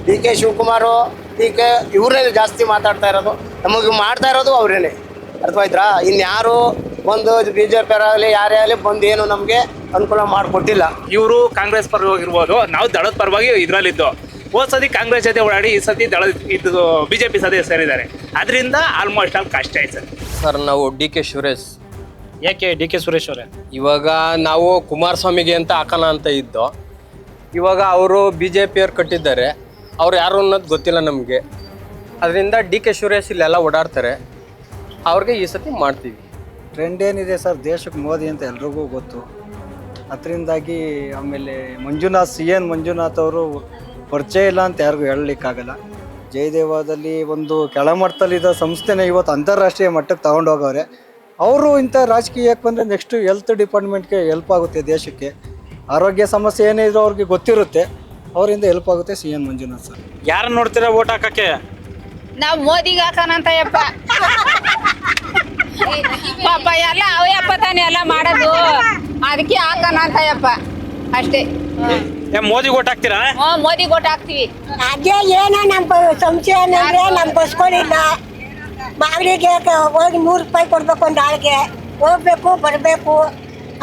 D K Shivakumar, D K ಇವರೇ ಜಾಸ್ತಿ ಮಾತಾಡ್ತಾ ಇರೋದು. ನಮಗೆ ಮಾಡ್ತಾ ಇರೋದು ಅವರೇನೆ. ಅರ್ಥವಾಯ್ತಾ? ಇನ್ಯಾರು ಒಂದು BJP ಆಗಲಿ ಯಾರೇ ಆಗಲಿ ಬಂದು ಏನು ನಮಗೆ ಅನುಕೂಲ ಮಾಡಿಕೊಟ್ಟಿಲ್ಲ. ಇವರು ಕಾಂಗ್ರೆಸ್ ಪರವಾಗಿ ಇರ್ಬೋದು, ನಾವು ದಳದ ಪರವಾಗಿ ಇದರಲ್ಲಿದ್ದು. ಹೋದ ಸತಿ ಕಾಂಗ್ರೆಸ್ ಜೊತೆ ಓಡಾಡಿ ಈ ಸತಿ ದಳದ ಇದು BJP ಸದಸ್ಯ ಸೇರಿದ್ದಾರೆ. ಅದರಿಂದ ಆಲ್ಮೋಸ್ಟ್ ಆಲ್ ಕಷ್ಟ ಆಯ್ತು ಸರ್. ನಾವು ಡಿ ಕೆ ಸುರೇಶ್. ಯಾಕೆ ಡಿ ಕೆ ಸುರೇಶ್ ಅವರೇ? ಇವಾಗ ನಾವು ಕುಮಾರಸ್ವಾಮಿಗೆ ಅಂತ ಹಾಕೋಣ ಅಂತ ಇದ್ದು, ಇವಾಗ ಅವರು BJPಯವ್ರು ಕಟ್ಟಿದ್ದಾರೆ. ಅವ್ರು ಯಾರು ಅನ್ನೋದು ಗೊತ್ತಿಲ್ಲ ನಮಗೆ. ಅದರಿಂದ ಡಿ ಕೆ ಸುರೇಶ್ ಇಲ್ಲೆಲ್ಲ ಓಡಾಡ್ತಾರೆ. ಅವ್ರಿಗೆ ಈ ಸತಿ ಮಾಡ್ತೀವಿ. ಟ್ರೆಂಡ್ ಏನಿದೆ ಸರ್ ದೇಶಕ್ಕೆ ಮೋದಿ ಅಂತ ಎಲ್ರಿಗೂ ಗೊತ್ತು. ಅದರಿಂದಾಗಿ ಆಮೇಲೆ CN ಮಂಜುನಾಥ್ ಅವರು ಪರಿಚಯ ಇಲ್ಲ ಅಂತ ಯಾರಿಗೂ ಹೇಳಲಿಕ್ಕಾಗಲ್ಲ. ಜಯದೇವದಲ್ಲಿ ಒಂದು ಕೆಳಮಟ್ಟದಲ್ಲಿದ್ದ ಸಂಸ್ಥೆನೇ ಇವತ್ತು ಅಂತಾರಾಷ್ಟ್ರೀಯ ಮಟ್ಟಕ್ಕೆ ತಗೊಂಡೋಗವ್ರೆ. ಅವರು ಇಂಥ ರಾಜಕೀಯಕ್ಕೆ ಬಂದರೆ ನೆಕ್ಸ್ಟು ಹೆಲ್ತ್ ಡಿಪಾರ್ಟ್ಮೆಂಟ್ಗೆ ಹೆಲ್ಪ್ ಆಗುತ್ತೆ. ದೇಶಕ್ಕೆ ಆರೋಗ್ಯ ಸಮಸ್ಯೆ ಏನೇ ಇದ್ರೂ ಅವ್ರಿಗೆ ಗೊತ್ತಿರುತ್ತೆ. ಅವರಿಂದ ಹೆಲ್ಪ್ ಆಗುತ್ತೆ CN ಮಂಜುನಾಥ್ ಸರ್. ಯಾರನ್ನ ನೋಡ್ತೀರಾ ಓಟ್ ಹಾಕಕ್ಕೆ? ನಾವು ಮೋದಿಗೆ ಹಾಕೋಣಂತ ಯಪ್ಪ. ಪಾಪ ಎಲ್ಲ ಅವಯಪ್ಪ ತಾನೇ ಎಲ್ಲ ಮಾಡೋದು, ಅದಕ್ಕೆ ಹಾಕೋಣ ಅಂತ ಯಪ್ಪ ಅಷ್ಟೇ. ಮೋದಿಗೆ ಓಟ್ ಹಾಕ್ತೀರಾ? ಮೋದಿಗೆ ಓಟ್ ಹಾಕ್ತೀವಿ. ಅದೇ ಏನೋ ನಮ್ಮ ಸಂಶಯ ಏನಂದ್ರೆ ನಮ್ಮ ಬಸ್ಗಳಿಲ್ಲ. ಬಾಗಿಲಿಗೆ ಹೋಗಿ 100 ರೂಪಾಯಿ ಕೊಡ್ಬೇಕು ಒಂದು ಆಳಿಗೆ. ಹೋಗ್ಬೇಕು ಬರಬೇಕು.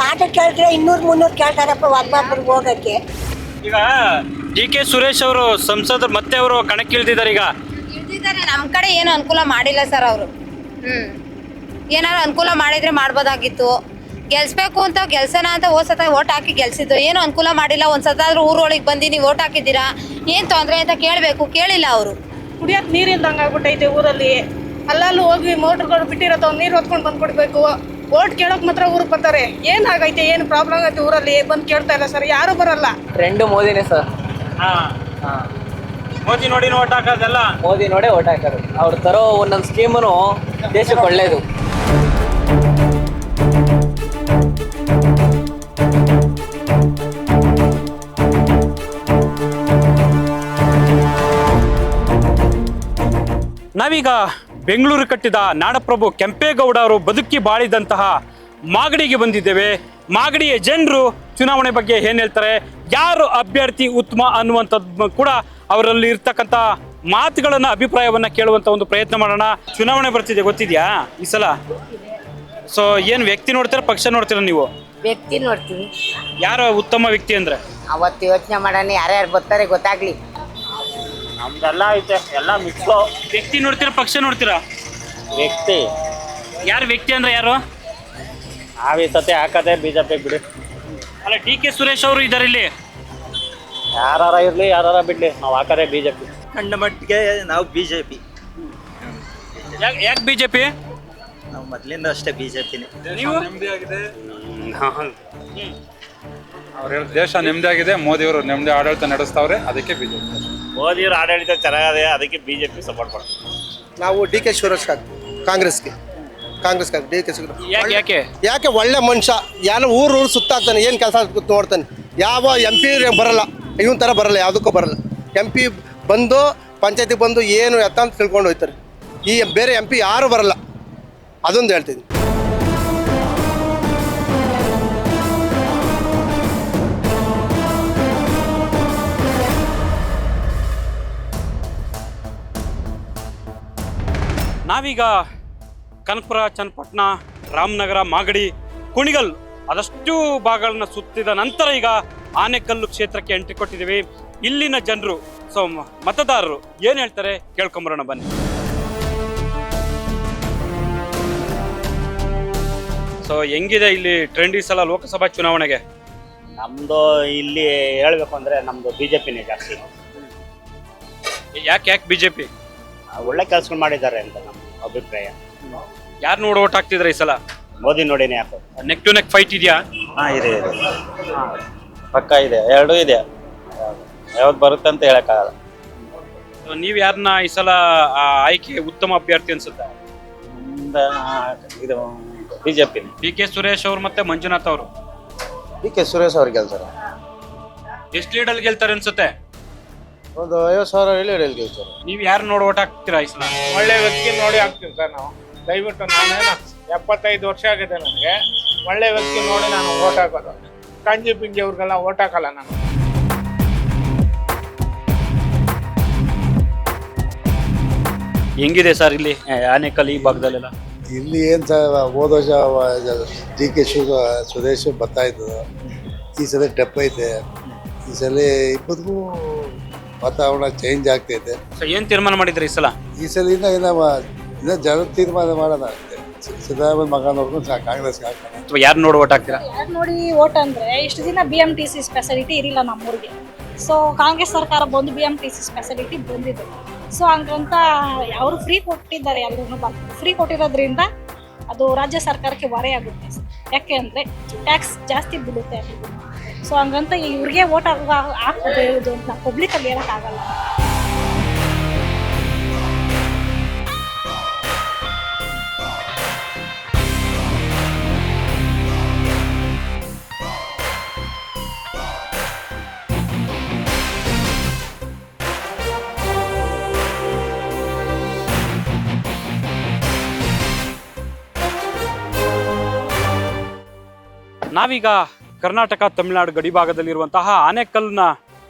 ಆಟೋ ಕೇಳಿದ್ರೆ 200-300 ಕೇಳ್ತಾರಪ್ಪ ಒಬ್ಬೊಬ್ರಿಗೆ ಹೋಗಕ್ಕೆ. ಈಗ ಡಿ ಕೆ ಸುರೇಶ್ ಅವರು ಸಂಸದರು ಮತ್ತೆ ಅವರು ಕಣಕ್ಕಿಳಿದಿದ್ದಾರೆ. ಈಗ ಇಳ್ದಿದ್ದಾರೆ. ನಮ್ಮ ಕಡೆ ಏನು ಅನುಕೂಲ ಮಾಡಿಲ್ಲ ಸರ್ ಅವರು. ಏನಾದ್ರು ಅನುಕೂಲ ಮಾಡಿದ್ರೆ ಮಾಡ್ಬೋದಾಗಿತ್ತು. ಗೆಲ್ಸ್ಬೇಕು ಅಂತ ಗೆಲ್ಸೋಣ ಅಂತ ಹೋದ್ಸತ ಓಟ್ ಹಾಕಿ ಗೆಲ್ಸಿದ್ದು. ಏನು ಅನುಕೂಲ ಮಾಡಿಲ್ಲ. ಒಂದ್ಸತಾದ್ರೂ ಊರೊಳಗೆ ಬಂದು ನೀವು ಓಟ್ ಹಾಕಿದ್ದೀರಾ, ಏನು ತೊಂದರೆ ಅಂತ ಕೇಳಬೇಕು, ಕೇಳಿಲ್ಲ ಅವರು. ಕುಡಿಯೋಕೆ ನೀರಿಲ್ದಂಗೆ ಆಗ್ಬಿಟ್ಟೈತೆ ಊರಲ್ಲಿ. ಅಲ್ಲಲ್ಲೂ ಹೋಗಿ ಮೋಟ್ರ್ಗಳು ಬಿಟ್ಟಿರತ್ತವ, ನೀರು ಹೊತ್ಕೊಂಡು ಬಂದು ಕೊಡಬೇಕು. ಓಟ್ ಕೇಳೋಕೆ ಮಾತ್ರ ಊರಿಗೆ ಬರ್ತಾರೆ. ಏನಾಗೈತೆ, ಏನು ಪ್ರಾಬ್ಲಮ್ ಆಗೈತೆ ಊರಲ್ಲಿ ಬಂದು ಕೇಳ್ತಾ ಇಲ್ಲ ಸರ್, ಯಾರು ಬರಲ್ಲ. Trend ಮೋದಿನೇ sir. ಮೋದಿ ನೋಡಿ ಓಟ್ ಹಾಕೋದಲ್ಲ? ಮೋದಿ ನೋಡೇ ಓಟ್ ಹಾಕೋದು. ಅವ್ರು ತರೋ ಒಂದೊಂದು ಸ್ಕೀಮನು ದೇಶಕ್ಕೆ ಒಳ್ಳೇದು. ನಾವೀಗ ಬೆಂಗಳೂರು ಕಟ್ಟಿದ ನಾಡಪ್ರಭು ಕೆಂಪೇಗೌಡ ಅವರು ಬದುಕಿ ಬಾಳಿದಂತಹ ಮಾಗಡಿಗೆ ಬಂದಿದ್ದೇವೆ. ಮಾಗಡಿಯ ಜನರು ಚುನಾವಣೆ ಬಗ್ಗೆ ಏನು ಹೇಳ್ತಾರೆ, ಯಾರು ಅಭ್ಯರ್ಥಿ ಉತ್ತಮ ಅನ್ನುವಂಥದ್ದು ಕೂಡ ಅವರಲ್ಲಿ ಇರ್ತಕ್ಕಂಥ ಮಾತುಗಳನ್ನು ಅಭಿಪ್ರಾಯವನ್ನು ಕೇಳುವಂಥ ಒಂದು ಪ್ರಯತ್ನ ಮಾಡೋಣ. ಚುನಾವಣೆ ಬರ್ತಿದೆ, ಗೊತ್ತಿದೆಯಾ ಈ ಸಲ? ಸೊ ಏನು ವ್ಯಕ್ತಿ ನೋಡ್ತೀರಾ, ಪಕ್ಷ ನೋಡ್ತೀರಾ ನೀವು? ವ್ಯಕ್ತಿ ನೋಡ್ತೀವಿ. ಯಾರು ಉತ್ತಮ ವ್ಯಕ್ತಿ ಅಂದರೆ? ಅವತ್ತು ಯೋಚನೆ ಮಾಡೋಣ, ಯಾರ್ಯಾರು ಬರ್ತಾರೆ ಗೊತ್ತಾಗ್ಲಿ. ನಮ್ದೆಲ್ಲ ಐತೆ, ಎಲ್ಲ ಮಿಕ್ಸು. ವ್ಯಕ್ತಿ ನೋಡ್ತೀರಾ, ಪಕ್ಷ ನೋಡ್ತೀರಾ? ವ್ಯಕ್ತಿ. ಯಾರು ವ್ಯಕ್ತಿ ಅಂದ್ರೆ ಯಾರು? ನಾವ್ ಈ ಸತಿ ಹಾಕದೆ BJP ಬಿಡಿ. ಅಲ್ಲ, ಡಿ ಕೆ ಸುರೇಶ್ ಅವರು ಇದ್ದಾರೆ ಇಲ್ಲಿ. ಯಾರ ಇರಲಿ ಯಾರ ಬಿಡ್ಲಿ ನಾವು ಹಾಕೋದೇ ಬಿಜೆಪಿ. ಕಂಡ ಮಟ್ಟಿಗೆ ನಾವು ಬಿಜೆಪಿ. ಯಾಕೆ ಬಿಜೆಪಿ? ನಾವು ಮೊದಲಿಂದ ಅಷ್ಟೇ ಬಿಜೆಪಿನೇ. ನೀವು ಅವ್ರ ದೇಶ ನೆಮ್ಮದಿಯಾಗಿದೆ, ಮೋದಿಯವರು ನೆಮ್ಮದಿ ಆಡಳಿತ ನಡೆಸ್ತಾವ್ರೆ, ಅದಕ್ಕೆ ಬಿಜೆಪಿ. ಮೋದಿಯವ್ರ ಆಡಳಿತ ಚೆನ್ನಾಗಿದೆ, ಅದಕ್ಕೆ ಬಿಜೆಪಿ ಸಪೋರ್ಟ್ ಮಾಡ್ತೀವಿ. ನಾವು ಡಿ ಕೆ ಶಿವರಾಜ್ ಕಾಂಗ್ರೆಸ್ಗೆ ಡಿ ಕೆ ಶಿವರಾಜ್. ಯಾಕೆ ಒಳ್ಳೆ ಮನುಷ್ಯ, ಏನೋ ಊರು ಸುತ್ತಾಗ್ತಾನೆ, ಏನು ಕೆಲಸ ನೋಡ್ತಾನೆ. ಯಾವ MP ಬರಲ್ಲ, ಇವನ್ ಥರ ಬರಲ್ಲ, ಯಾವುದಕ್ಕೂ ಬರಲ್ಲ. MP ಬಂದು ಪಂಚಾಯತಿಗೆ ಬಂದು ಏನು ಎತ್ತ ಅಂತ ತಿಳ್ಕೊಂಡು ಹೋಗ್ತಾರೆ. ಈ ಬೇರೆ MP ಯಾರು ಬರಲ್ಲ, ಅದೊಂದು ಹೇಳ್ತೀನಿ. ನಾವೀಗ ಕನಕಪುರ, ಚನ್ನಪಟ್ಟಣ, ರಾಮನಗರ, ಮಾಗಡಿ, ಕುಣಿಗಲ್ ಅದಷ್ಟು ಭಾಗಗಳನ್ನ ಸುತ್ತಿದ ನಂತರ ಈಗ ಆನೆಕಲ್ಲು ಕ್ಷೇತ್ರಕ್ಕೆ ಎಂಟ್ರಿ ಕೊಟ್ಟಿದ್ದೀವಿ. ಇಲ್ಲಿನ ಜನರು, ಸೊ ಮತದಾರರು ಏನು ಹೇಳ್ತಾರೆ ಕೇಳ್ಕೊಂಬರೋಣ ಬನ್ನಿ. ಸೊ ಹೆಂಗಿದೆ ಇಲ್ಲಿ ಟ್ರೆಂಡ್ ಈ ಸಲ ಲೋಕಸಭಾ ಚುನಾವಣೆಗೆ? ನಮ್ದು ಇಲ್ಲಿ ಹೇಳ್ಬೇಕು ಅಂದ್ರೆ ನಮ್ದು ಬಿಜೆಪಿನೇ ಜಾಸ್ತಿ. ಯಾಕೆ ಬಿಜೆಪಿ? ಒಳ್ಳೆ ಕೆಲಸಗಳು ಮಾಡಿದ್ದಾರೆ ಅಂತ ನಮ್ಮ ಅಭಿಪ್ರಾಯ. ಯಾರು ನೋಡಿ ಓಟ್ ಹಾಕ್ತಿದ್ರೆ ಈ ಸಲ? ಮೋದಿ ನೋಡಿನೇ ಯಾಕೆ. ನೆಕ್ ಟು ನೆಕ್ ಫೈಟ್ ಇದೆಯಾ? ಇದೆ ಪಕ್ಕ ಇದೆ, ಎರಡೂ ಇದೆ. ಯಾವ್ದು ಬರುತ್ತೆ ಅಂತ ಹೇಳಕ್ಕಾಗಲ್ಲ. ನೀವ್ ಯಾರನ್ನ ಈ ಸಲ ಆಯ್ಕೆ ಉತ್ತಮ ಅಭ್ಯರ್ಥಿ ಅನ್ಸುತ್ತೆ? ಇದು ಬಿಜೆಪಿ. DK ಸುರೇಶ್ ಅವರು ಮತ್ತೆ ಮಂಜುನಾಥ್ ಅವರು. DK ಸುರೇಶ್ ಅವ್ರಿಗೆ ಗೆಲ್ತಾರೆ. ಎಷ್ಟು ಲೀಡಲ್ಲಿ ಗೆಲ್ತಾರೆ ಅನ್ಸುತ್ತೆ? ಒಂದು 50,000 ಹೇಳಿ ಗೆಲ್ತಾರೆ. ನೀವ್ ಯಾರು ನೋಡಿ ಓಟ್ ಹಾಕ್ತೀರಾ ಈ ಸಲ? ಒಳ್ಳೆ ವ್ಯಕ್ತಿ ನೋಡಿ ಹಾಕ್ತೀವಿ ಸರ್ ನಾವು. ದಯವಿಟ್ಟು ನಾನೇನು 75 ವರ್ಷ ಆಗಿದೆ ನನಗೆ. ಒಳ್ಳೆ ವ್ಯಕ್ತಿ ನೋಡಿ ನಾನು ಓಟ್ ಹಾಕೋದು. ಕಂಜಿ ಪಿಂಜಿ ಅವ್ರಿಗೆಲ್ಲ ಓಟ್ ಹಾಕಲ್ಲ ನಾನು. ಹೆಂಗಿದೆ ಸರ್ ಇಲ್ಲಿ ಆನೇಕಲ್ ಈ ಭಾಗದಲ್ಲೆಲ್ಲ? ಇಲ್ಲಿ ಏನು ಹೋದ ವರ್ಷ DK ಸುರೇಶ್ ಬರ್ತಾ ಇದ್ದದು, ಈ ಸಲ ಟೆಪ್ ಐತೆ. ಈ ಸಲ ಇಬ್ಬರಿಗೂ ವಾತಾವರಣ ಚೇಂಜ್ ಆಗ್ತೈತೆ. ಏನ್ ತೀರ್ಮಾನ ಮಾಡಿದ್ರಿ ಈ ಸಲ? ಈ ಸಲ ಇನ್ನ ಜನ ತೀರ್ಮಾನ ಮಾಡೋಣ. ಸಿದ್ದರಾಮಯ್ಯ ಮಗ ನೋಡ್ಕೊಂಡು ಕಾಂಗ್ರೆಸ್ಗೆ ಹಾಕೋಣ. ಯಾರು ನೋಡಿ ಓಟ್ ಹಾಕ್ತೀರಾ? ಯಾರು ನೋಡಿ ಓಟ್ ಅಂದ್ರೆ ಇಷ್ಟು ದಿನ BMTC ಸ್ಪೆಷಾಲಿಟಿ ಇರಲಿಲ್ಲ ನಮ್ಮೂರಿಗೆ. ಸೊ ಕಾಂಗ್ರೆಸ್ ಸರ್ಕಾರ ಬಂದು BMTC ಸ್ಪೆಷಾಲಿಟಿ ಬಂದಿದೆ. ಸೊ ಹಂಗಂತ ಅವರು ಫ್ರೀ ಕೊಟ್ಟಿದ್ದಾರೆ, ಎಲ್ಲರೂ ಫ್ರೀ ಕೊಟ್ಟಿರೋದ್ರಿಂದ ಅದು ರಾಜ್ಯ ಸರ್ಕಾರಕ್ಕೆ ಹೊರೆ ಆಗುತ್ತೆ. ಯಾಕೆ ಅಂದರೆ ಟ್ಯಾಕ್ಸ್ ಜಾಸ್ತಿ ಬೀಳುತ್ತೆ. ಸೊ ಹಂಗಂತ ಇವ್ರಿಗೆ ಓಟ್ ಹಾಕೋದು ಅಂತ ಪಬ್ಲಿಕಲ್ಲಿ ಹೇಳೋಕ್ಕಾಗಲ್ಲ. ನಾವೀಗ ಕರ್ನಾಟಕ ತಮಿಳುನಾಡು ಗಡಿ ಭಾಗದಲ್ಲಿರುವಂತಹ ಆನೇಕಲ್ನ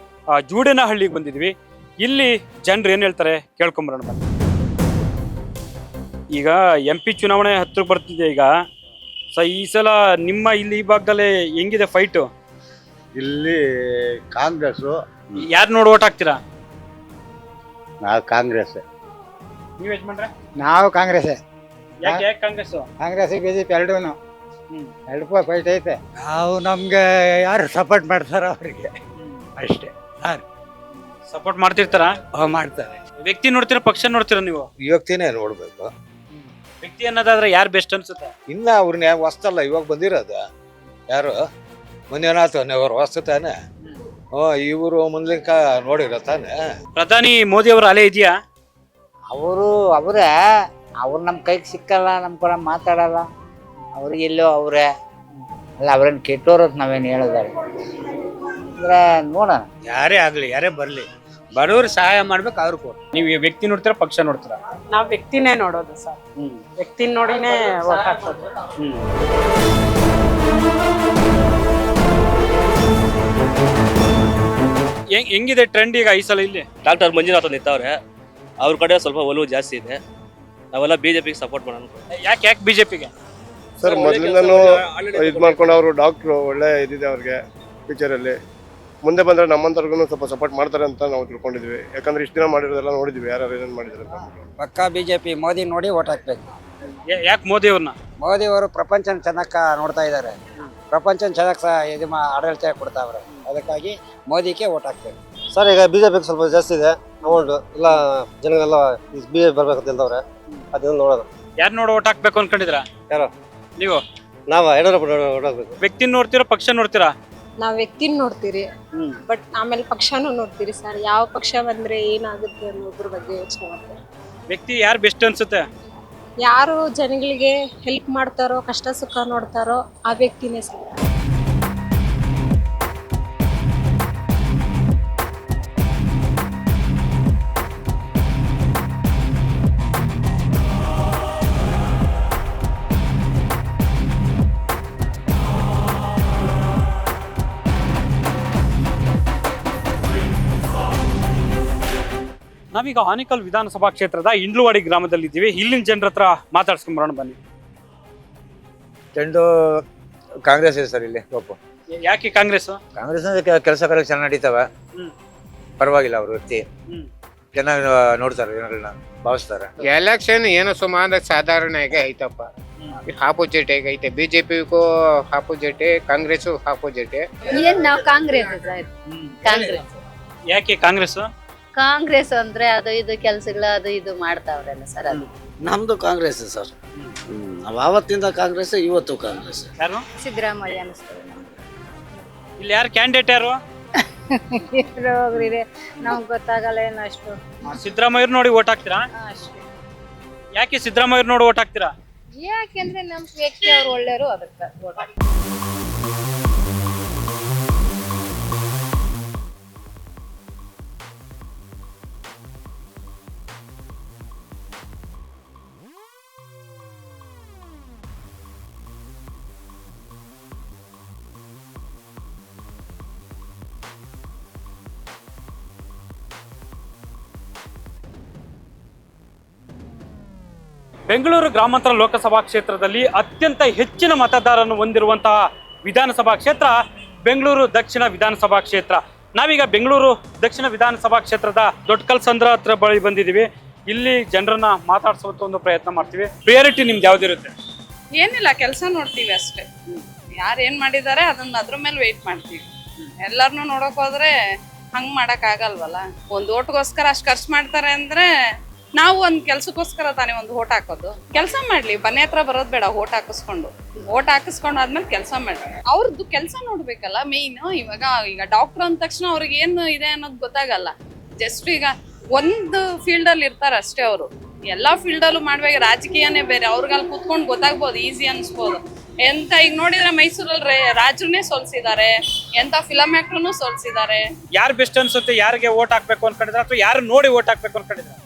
ಜೂಡೇನಹಳ್ಳಿಗೆ ಬಂದಿದ್ವಿ. ಇಲ್ಲಿ ಜನರು ಏನು ಹೇಳ್ತಾರೆ ಕೇಳ್ಕೊಂಬರೋಣ ಬನ್ನಿ. ಈಗ MP ಚುನಾವಣೆ ಹತ್ರ ಬರ್ತಿದೆ ಈಗ. ಸೊ ಈ ಸಲ ನಿಮ್ಮ ಇಲ್ಲಿ ಈ ಭಾಗದಲ್ಲಿ ಹೆಂಗಿದೆ ಫೈಟು? ಇಲ್ಲಿ ಕಾಂಗ್ರೆಸ್ಸು. ಯಾರು ನೋಡಿ ಓಟ್ ಹಾಕ್ತೀರಾ? ನಾವು ಕಾಂಗ್ರೆಸ್. ನೀವು ಯಜಮಾನ್ರೆ? ನಾವು ಕಾಂಗ್ರೆಸ್. ಯಾಕೆ ಕಾಂಗ್ರೆಸ್? ಕಾಂಗ್ರೆಸ್ BJP ಎರಡಕ್ಕೂ ಫೈಟ್ ಐತೆ. ನಾವು ನಮ್ಗೆ ಯಾರು ಸಪೋರ್ಟ್ ಮಾಡ್ತಾರ ಅವ್ರಿಗೆ ಅಷ್ಟೇ. ಸಪೋರ್ಟ್ ಮಾಡ್ತಿರ್ತಾರಾ? ಮಾಡ್ತಾರೆ. ವ್ಯಕ್ತಿ ನೋಡ್ತೀರಾ ಪಕ್ಷ ನೋಡ್ತೀರಾ ನೀವು? ವ್ಯಕ್ತಿನೇ ನೋಡ್ಬೇಕು. ವ್ಯಕ್ತಿ ಅನ್ನೋದಾದ್ರೆ ಯಾರು ಬೆಸ್ಟ್ ಅನ್ಸುತ್ತೆ? ಇನ್ನ ಅವ್ರನ್ನ ಹೊಸ್ತಲ್ಲ, ಇವಾಗ ಬಂದಿರೋದು ಯಾರು ಮಂಜುನಾಥ್ ಅವ್ರು ಹೊಸ್ತು ತಾನೆ. ಇವರು ಮುಂದ್ಲಿಂಕ ನೋಡಿರೋ ತಾನೆ. ಪ್ರಧಾನಿ ಮೋದಿ ಅವರ ಅಲೆ ಇದೆಯಾ? ಅವರೇ ಅವ್ರು ನಮ್ಮ ಕೈಗೆ ಸಿಕ್ಕಲ್ಲ, ನಮ್ಮ ಕೂಡ ಮಾತಾಡಲ್ಲ. ಅವ್ರಿಗೆ ಎಲ್ಲೋ ಅವರೇ ಅಲ್ಲ, ಅವ್ರೇನು ಕೆಟ್ಟೋರತ್ ನಾವೇನು ಹೇಳೋದಾರೆ ಅಂದ್ರೆ ನೋಡೋಣ. ಯಾರೇ ಆಗಲಿ, ಯಾರೇ ಬರಲಿ, ಬಡವ್ರು ಸಹಾಯ ಮಾಡ್ಬೇಕು. ಅವ್ರು ಕೊಡು. ನೀವು ವ್ಯಕ್ತಿ ನೋಡ್ತೀರಾ ಪಕ್ಷ ನೋಡ್ತೀರಾ? ನಾವು ವ್ಯಕ್ತಿನೇ ನೋಡೋದು ಸರ್. ವ್ಯಕ್ತಿನ ನೋಡಿನೇ ಓಟ್ ಹಾಕೋದು. ಹೆಂಗಿದೆ ಟ್ರೆಂಡ್ ಈಗ ಈ ಸಲ ಇಲ್ಲಿ? ಡಾಕ್ಟರ್ ಮಂಜುನಾಥ್ ನಿಂತವ್ರೆ, ಅವ್ರ ಕಡೆ ಸ್ವಲ್ಪ ಒಲವು ಜಾಸ್ತಿ ಇದೆ. ನಾವೆಲ್ಲ BJPಗೆ ಸಪೋರ್ಟ್ ಮಾಡೋಣ. ಯಾಕೆ BJPಗೆ? ಸರ್ ಮೊದಲಿಂದನೂ ಇದು ಮಾಡ್ಕೊಂಡು ಅವರು ಡಾಕ್ಟ್ರು ಒಳ್ಳೆ ಇದಿದೆ ಅವ್ರಿಗೆ ಫ್ಯೂಚರಲ್ಲಿ. ಮುಂದೆ ಬಂದರೆ ನಮ್ಮಂತರ್ಗು ಸ್ವಲ್ಪ ಸಪೋರ್ಟ್ ಮಾಡ್ತಾರೆ ಅಂತ ನಾವು ತಿಳ್ಕೊಂಡಿದ್ವಿ. ಯಾಕಂದ್ರೆ ಇಷ್ಟು ದಿನ ಮಾಡಿರೋದೆಲ್ಲ ನೋಡಿದ್ವಿ, ಯಾರು ಏನೇನು ಮಾಡಿದ್ದಾರೆ ಅಂತ. ಪಕ್ಕಾ BJP ಮೋದಿ ನೋಡಿ ಓಟ್ ಹಾಕ್ಬೇಕು. ಯಾಕೆ ಮೋದಿ ಅವ್ರನ್ನ? ಮೋದಿ ಅವರು ಪ್ರಪಂಚನ ಚೆನ್ನಾಗಿ ನೋಡ್ತಾ ಇದ್ದಾರೆ. ಪ್ರಪಂಚ ಚೆನ್ನಾಗಿ ಇದು ಆಡಳಿತ ಕೊಡ್ತಾವ್ರೆ, ಅದಕ್ಕಾಗಿ ಮೋದಿಗೆ ಓಟ್ ಹಾಕ್ತೇವೆ. ಸರ್ ಈಗ ಬಿಜೆಪಿ ಸ್ವಲ್ಪ ಜಾಸ್ತಿ ಇದೆ ಅಮೌಂಟ್, ಎಲ್ಲ ಜನಗಳೆಲ್ಲ ಬಿಜೆಪಿ ಬರ್ಬೇಕಂತ ಹೇಳ್ದವ್ರೆ, ಅದನ್ನ ನೋಡೋದು. ಯಾರು ನೋಡಿ ಓಟ್ ಹಾಕ್ಬೇಕು ಅನ್ಕೊಂಡಿದ್ರ? ಯಾರು ನೀವು? ನಾವು ಯಡಿಯೂರಪ್ಪ ಓಟ್ ಹಾಕ್ಬೇಕು. ವ್ಯಕ್ತಿ ನೋಡ್ತೀರಾ ಪಕ್ಷ ನೋಡ್ತೀರಾ? ನಾವು ವ್ಯಕ್ತಿನ ನೋಡ್ತೀರಿ, ಬಟ್ ಆಮೇಲೆ ಪಕ್ಷನೂ ನೋಡ್ತೀರಿ ಸರ್. ಯಾವ ಪಕ್ಷ ಬಂದ್ರೆ ಏನಾಗುತ್ತೆ ಅನ್ನೋದ್ರ ಬಗ್ಗೆ ಯೋಚನೆ ಮಾಡ್ತೀವಿ. ವ್ಯಕ್ತಿ ಯಾರು ಬೆಸ್ಟ್ ಅನ್ಸುತ್ತೆ? ಯಾರು ಜನಗಳಿಗೆ ಹೆಲ್ಪ್ ಮಾಡ್ತಾರೋ, ಕಷ್ಟ ಸುಖ ನೋಡ್ತಾರೋ ಆ ವ್ಯಕ್ತಿನೇ ಸರ್. ನಾವೀಗ ಆನೇಕಲ್ ವಿಧಾನಸಭಾ ಕ್ಷೇತ್ರದ ಇಂಡ್ಲುವಾಡಿ ಗ್ರಾಮದಲ್ಲಿದ್ದೀವಿ. ಇಲ್ಲಿನ ಜನರ ಹತ್ರ ಮಾತಾಡ್ಸ್ಕೊಂಬರೋಣ ಬನ್ನಿ. ಚೆಂಡು ಕಾಂಗ್ರೆಸ್ ಇದೆ ಸರ್ ಇಲ್ಲಿ. ಯಾಕೆ ಕಾಂಗ್ರೆಸ್? ಕಾಂಗ್ರೆಸ್ ಕೆಲಸ ಕಾರ್ಯ ಚೆನ್ನಾಗಿ ನಡೀತಾವೆ, ಪರವಾಗಿಲ್ಲ. ಅವ್ರ ವ್ಯಕ್ತಿ ಚೆನ್ನಾಗಿ ನೋಡ್ತಾರೆ, ಜನಗಳನ್ನ ಭಾವಿಸ್ತಾರೆ. ಎಲೆಕ್ಷನ್ ಏನು ಸುಮಾರು ಸಾಧಾರಣವಾಗಿ ಐತಪ್ಪ. ಆಪೋಸಿಟ್ ಐತೆ, ಬಿಜೆಪಿಗೂ ಆಪೋಸಿಟ್, ಕಾಂಗ್ರೆಸ್ ಆಪೋಸಿಟ್. ಏನ್ ನಾವು ಕಾಂಗ್ರೆಸ್ ಕಾಂಗ್ರೆಸ್. ಯಾಕೆ ಕಾಂಗ್ರೆಸ್? ಕಾಂಗ್ರೆಸ್ ಅಂದ್ರೆ ಅದು ಇದು ಕೆಲ್ಸಗಳು ಅದು ಇದು ಮಾಡ್ತಾವ್ರಲ್ಲ ಸರ್. ಅದು ನಮ್ದು ಕಾಂಗ್ರೆಸ್ ಸರ್. ನಾವು ಆವತ್ತಿಂದ ಕಾಂಗ್ರೆಸ್, ಇವತ್ತು ಕಾಂಗ್ರೆಸ್. ಯಾರು? ಸಿದ್ದರಾಮಯ್ಯ ಅನಿಸ್ತದೆ. ಇಲ್ಲಿ ಯಾರು ಕ್ಯಾಂಡಿಡೇಟ್ ಯಾರು? ಹೋಗ್ರಿ ನಮ್ಗೆ ಗೊತ್ತಾಗಲ್ಲ ಏನು ಅಷ್ಟು. ಸಿದ್ದರಾಮಯ್ಯ ನೋಡಿ ಓಟ್ ಹಾಕ್ತೀರಾ? ಅಷ್ಟೇ. ಯಾಕೆ ಸಿದ್ದರಾಮಯ್ಯ ನೋಡಿ ಓಟ್ ಹಾಕ್ತೀರಾ? ಯಾಕೆಂದ್ರೆ ನಮ್ ವ್ಯಕ್ತಿ ಅವ್ರು ಒಳ್ಳೆಯವರು, ಅದಕ್ಕೆ ಓಟ್ ಹಾಕ್ತೀವಿ. ಬೆಂಗಳೂರು ಗ್ರಾಮಾಂತರ ಲೋಕಸಭಾ ಕ್ಷೇತ್ರದಲ್ಲಿ ಅತ್ಯಂತ ಹೆಚ್ಚಿನ ಮತದಾರರನ್ನು ಹೊಂದಿರುವಂತಹ ವಿಧಾನಸಭಾ ಕ್ಷೇತ್ರ ಬೆಂಗಳೂರು ದಕ್ಷಿಣ ವಿಧಾನಸಭಾ ಕ್ಷೇತ್ರ. ನಾವೀಗ ಬೆಂಗಳೂರು ದಕ್ಷಿಣ ವಿಧಾನಸಭಾ ಕ್ಷೇತ್ರದ ದೊಡ್ಡಕಲ್ಸಂದ್ರ ಹತ್ರ ಬಳಿ ಬಂದಿದ್ದೀವಿ. ಇಲ್ಲಿ ಜನರನ್ನ ಮಾತಾಡ್ಸೋಂಥ ಒಂದು ಪ್ರಯತ್ನ ಮಾಡ್ತೀವಿ. ಪ್ರಿಯಾರಿಟಿ ನಿಮ್ದು ಯಾವ್ದಿರುತ್ತೆ? ಏನಿಲ್ಲ, ಕೆಲಸ ನೋಡ್ತೀವಿ ಅಷ್ಟೇ. ಯಾರು ಏನ್ ಮಾಡಿದ್ದಾರೆ ಅದನ್ನ ಅದ್ರ ಮೇಲೆ ವೆಯ್ಟ್ ಮಾಡ್ತೀವಿ. ಎಲ್ಲರನ್ನೂ ನೋಡಕ್ ಹೋದ್ರೆ ಹಂಗ್ ಮಾಡಕ್ ಆಗಲ್ವಲ್ಲ. ಒಂದು ಓಟ್ಗೋಸ್ಕರ ಅಷ್ಟು ಖರ್ಚು ಮಾಡ್ತಾರೆ ಅಂದ್ರೆ ನಾವು ಒಂದು ಕೆಲ್ಸಕ್ಕೋಸ್ಕರ ತಾನೇ ಒಂದು ಓಟ್ ಹಾಕೋದು. ಕೆಲಸ ಮಾಡ್ಲಿ, ಮನೆ ಹತ್ರ ಬರೋದು ಬೇಡ. ಓಟ್ ಹಾಕಿಸ್ಕೊಂಡು ಆದ್ಮೇಲೆ ಕೆಲಸ ಮಾಡ್ಲಿ. ಅವ್ರದ್ದು ಕೆಲಸ ನೋಡ್ಬೇಕಲ್ಲ ಮೇಯ್ನ್. ಈಗ ಡಾಕ್ಟರ್ ಅಂದ ತಕ್ಷಣ ಅವ್ರಿಗೆ ಏನು ಇದೆ ಅನ್ನೋದು ಗೊತ್ತಾಗಲ್ಲ. ಜಸ್ಟ್ ಈಗ ಒಂದು ಫೀಲ್ಡ್ ಅಲ್ಲಿ ಇರ್ತಾರೆ ಅಷ್ಟೇ. ಅವರು ಎಲ್ಲಾ ಫೀಲ್ಡ್ ಅಲ್ಲೂ ಮಾಡ್ಬೇಕು. ರಾಜಕೀಯನೇ ಬೇರೆ, ಅವ್ರಿಗಲ್ಲಿ ಕೂತ್ಕೊಂಡು ಗೊತ್ತಾಗ್ಬೋದು, ಈಸಿ ಅನ್ಸ್ಬೋದು. ಎಂತ ಈಗ ನೋಡಿದ್ರೆ ಮೈಸೂರಲ್ಲಿ ರಾಜರನ್ನೇ ಸೋಲ್ಸಿದ್ದಾರೆ, ಎಂತ ಫಿಲಂ ಆಕ್ಟರ್ನು ಸೋಲ್ಸಿದ್ದಾರೆ. ಯಾರು ಬೆಸ್ಟ್ ಅನ್ಸುತ್ತೆ? ಯಾರಿಗೆ ಓಟ್ ಹಾಕ್ಬೇಕು ಅನ್ಕೊಂಡಿದ್ರೆ ಅಥವಾ ಯಾರು ನೋಡಿ ಓಟ್ ಹಾಕ್ಬೇಕು ಅನ್ಕೊಂಡಿದ್ರೆ?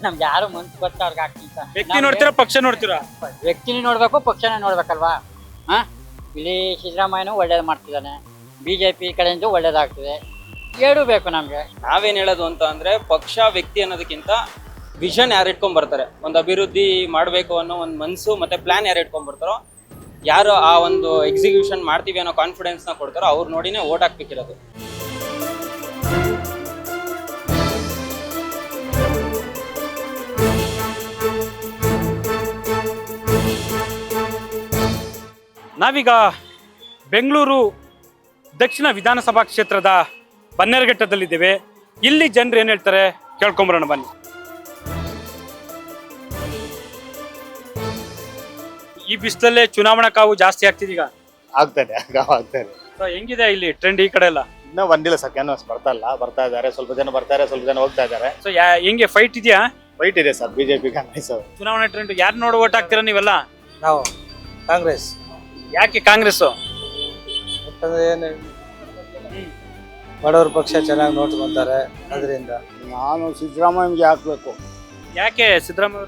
ನಮ್ಗೆ ಯಾರು ಮನ್ಸು ಬರ್ತಾ ಅವ್ರಿಗೆ ಹಾಕ್ತೀವಿ ಸರ್. ವ್ಯಕ್ತಿ ನೋಡ್ತೀರಾ ಪಕ್ಷ ನೋಡ್ತೀರಾ? ವ್ಯಕ್ತಿನೂ ನೋಡ್ಬೇಕು, ಪಕ್ಷನ ನೋಡ್ಬೇಕಲ್ವಾ. ಇಲ್ಲಿ ಸಿದ್ದರಾಮಯ್ಯನೂ ಒಳ್ಳೇದು ಮಾಡ್ತಿದ್ದಾನೆ, ಬಿಜೆಪಿ ಕಡೆಯಿಂದ ಒಳ್ಳೇದಾಗ್ತಿದೆ. ಎರಡೂ ಬೇಕು ನಮ್ಗೆ. ನಾವೇನ್ ಹೇಳೋದು ಅಂತ ಅಂದ್ರೆ, ಪಕ್ಷ ವ್ಯಕ್ತಿ ಅನ್ನೋದಕ್ಕಿಂತ ವಿಷನ್ ಯಾರು ಇಟ್ಕೊಂಡ್ ಬರ್ತಾರೆ, ಒಂದು ಅಭಿವೃದ್ಧಿ ಮಾಡಬೇಕು ಅನ್ನೋ ಒಂದು ಮನಸ್ಸು ಮತ್ತೆ ಪ್ಲಾನ್ ಯಾರು ಇಟ್ಕೊಂಡ್ ಬರ್ತಾರೋ, ಯಾರು ಆ ಒಂದು ಎಕ್ಸಿಕ್ಯೂಷನ್ ಮಾಡ್ತೀವಿ ಅನ್ನೋ ಕಾನ್ಫಿಡೆನ್ಸ್ ನ ಕೊಡ್ತಾರೋ ಅವ್ರು ನೋಡಿನೇ ಓಟ್ ಹಾಕ್ಬೇಕಿರೋದು. ನಾವೀಗ ಬೆಂಗಳೂರು ದಕ್ಷಿಣ ವಿಧಾನಸಭಾ ಕ್ಷೇತ್ರದ ಬನ್ನೇರುಘಟ್ಟದಲ್ಲಿದ್ದೇವೆ. ಇಲ್ಲಿ ಜನರು ಏನು ಹೇಳ್ತಾರೆ ಕೇಳ್ಕೊಂಬರೋಣ ಬನ್ನಿ. ಈ ಬಿಸಿಲಲ್ಲೇ ಚುನಾವಣಾ ಕಾವು ಜಾಸ್ತಿ ಆಗ್ತಿದೆ ಈಗ. ಆಗ್ತದೆ. ಸೊ ಹೆಂಗಿದೆ ಇಲ್ಲಿ ಟ್ರೆಂಡ್ ಈ ಕಡೆ ಎಲ್ಲ? ಇನ್ನೂ ಬಂದಿಲ್ಲ ಸರ್, ಕ್ಯಾನ್ವಾಸ್ ಬರ್ತಾ ಇದ್ದಾರೆ. ಸ್ವಲ್ಪ ಜನ ಬರ್ತಾರೆ, ಸ್ವಲ್ಪ ಜನ ಹೋಗ್ತಾ ಇದ್ದಾರೆ. ಸೊ ಹೆಂಗೆ ಫೈಟ್ ಇದೆಯಾ? ಫೈಟ್ ಇದೆ ಸರ್, ಬಿಜೆಪಿ ಕಾಂಗ್ರೆಸ್. ಚುನಾವಣಾ ಟ್ರೆಂಡ್ ಯಾರು ನೋಡಿ ಓಟ್ ಹಾಕ್ತೀರಾ ನೀವೆಲ್ಲ? ನಾವು ಕಾಂಗ್ರೆಸ್. ಯಾಕೆ ಕಾಂಗ್ರೆಸ್? ಬಡವ್ರ ಪಕ್ಷ ಚೆನ್ನಾಗಿ ನೋಡ್ಕೊಂತಾರೆ, ಅದರಿಂದ. ನಾನು ಸಿದ್ದರಾಮಯ್ಯಗೆ ಹಾಕ್ಬೇಕು. ಯಾಕೆ ಸಿದ್ದರಾಮಯ್ಯ?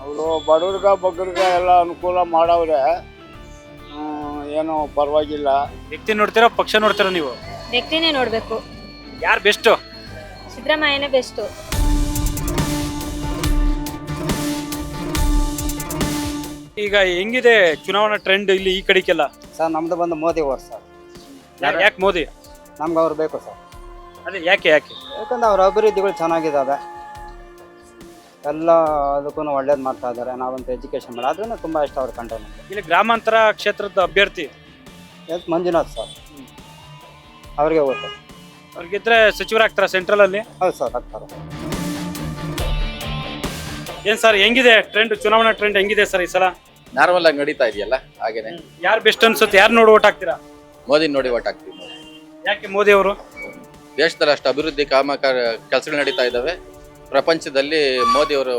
ಅವರು ಬಡವ್ರಿಗ ಬಗ್ಗರ್ಗ ಎಲ್ಲ ಅನುಕೂಲ ಮಾಡವ್ರೆ, ಏನೋ ಪರವಾಗಿಲ್ಲ. ವ್ಯಕ್ತಿ ನೋಡ್ತೀರಾ ಪಕ್ಷ ನೋಡ್ತೀರಾ ನೀವು? ವ್ಯಕ್ತಿನೇ ನೋಡ್ಬೇಕು. ಯಾರು ಬೆಸ್ಟ್? ಸಿದ್ದರಾಮಯ್ಯನೇ ಬೆಸ್ಟ್. ಈಗ ಹೆಂಗಿದೆ ಚುನಾವಣಾ ಟ್ರೆಂಡ್ ಇಲ್ಲಿ ಈ ಕಡೆಗೆಲ್ಲ? ಸರ್ ನಮ್ದು ಬಂದು ಮೋದಿ ಓಟ್ ಸರ್. ಯಾಕೆ ಮೋದಿ? ನಮ್ಗೆ ಅವ್ರು ಬೇಕು ಸರ್. ಅದೇ ಯಾಕೆ? ಯಾಕಂದ್ರೆ ಅವ್ರ ಅಭಿವೃದ್ಧಿಗಳು ಚೆನ್ನಾಗಿದ್ದಾವೆ, ಎಲ್ಲ ಅದಕ್ಕೂ ಒಳ್ಳೇದು ಮಾಡ್ತಾ ಇದ್ದಾರೆ. ನಾವಂತ ಎಜುಕೇಶನ್ ಮಾಡಿ, ಆದ್ರೂ ತುಂಬ ಇಷ್ಟ ಅವ್ರ ಕಂಟೆಂಟ್. ಇಲ್ಲಿ ಗ್ರಾಮಾಂತರ ಕ್ಷೇತ್ರದ ಅಭ್ಯರ್ಥಿ ಎಸ್ ಮಂಜುನಾಥ್ ಸರ್ ಅವ್ರಿಗೆ ಓಟು. ಅವ್ರಿಗಿದ್ರೆ ಸಚಿವರಾಗ್ತಾರ ಸೆಂಟ್ರಲ್ ಅಲ್ಲಿ? ಹೌದು ಸರ್ ಆಗ್ತಾರೆ. ಏನ್ ಸರ್ ಹೆಂಗಿದೆ ಟ್ರೆಂಡ್, ಚುನಾವಣಾ ಟ್ರೆಂಡ್ ಹೆಂಗಿದೆ ಸರ್ ಈ ಸಲ? ನಾರ್ಮಲ್ ಆಗಿ ನಡೀತಾ ಇದೆಯಲ್ಲ ಹಾಗೇನೆ. ಯಾರು ಬೆಸ್ಟ್ ಅನ್ಸುತ್ತೆ? ಯಾರು ನೋಡಿ ಓಟ್ ಹಾಕ್ತೀರಾ? ಮೋದಿ ನೋಡಿ ಓಟ್ ಹಾಕ್ತೀವಿ. ಯಾಕೆ ಮೋದಿ ಅವರು? ದೇಶದಲ್ಲಿ ಅಷ್ಟು ಅಭಿವೃದ್ಧಿ ಕೆಲಸಗಳು ನಡೀತಾ ಇದ್ದಾವೆ. ಪ್ರಪಂಚದಲ್ಲಿ ಮೋದಿ ಅವರು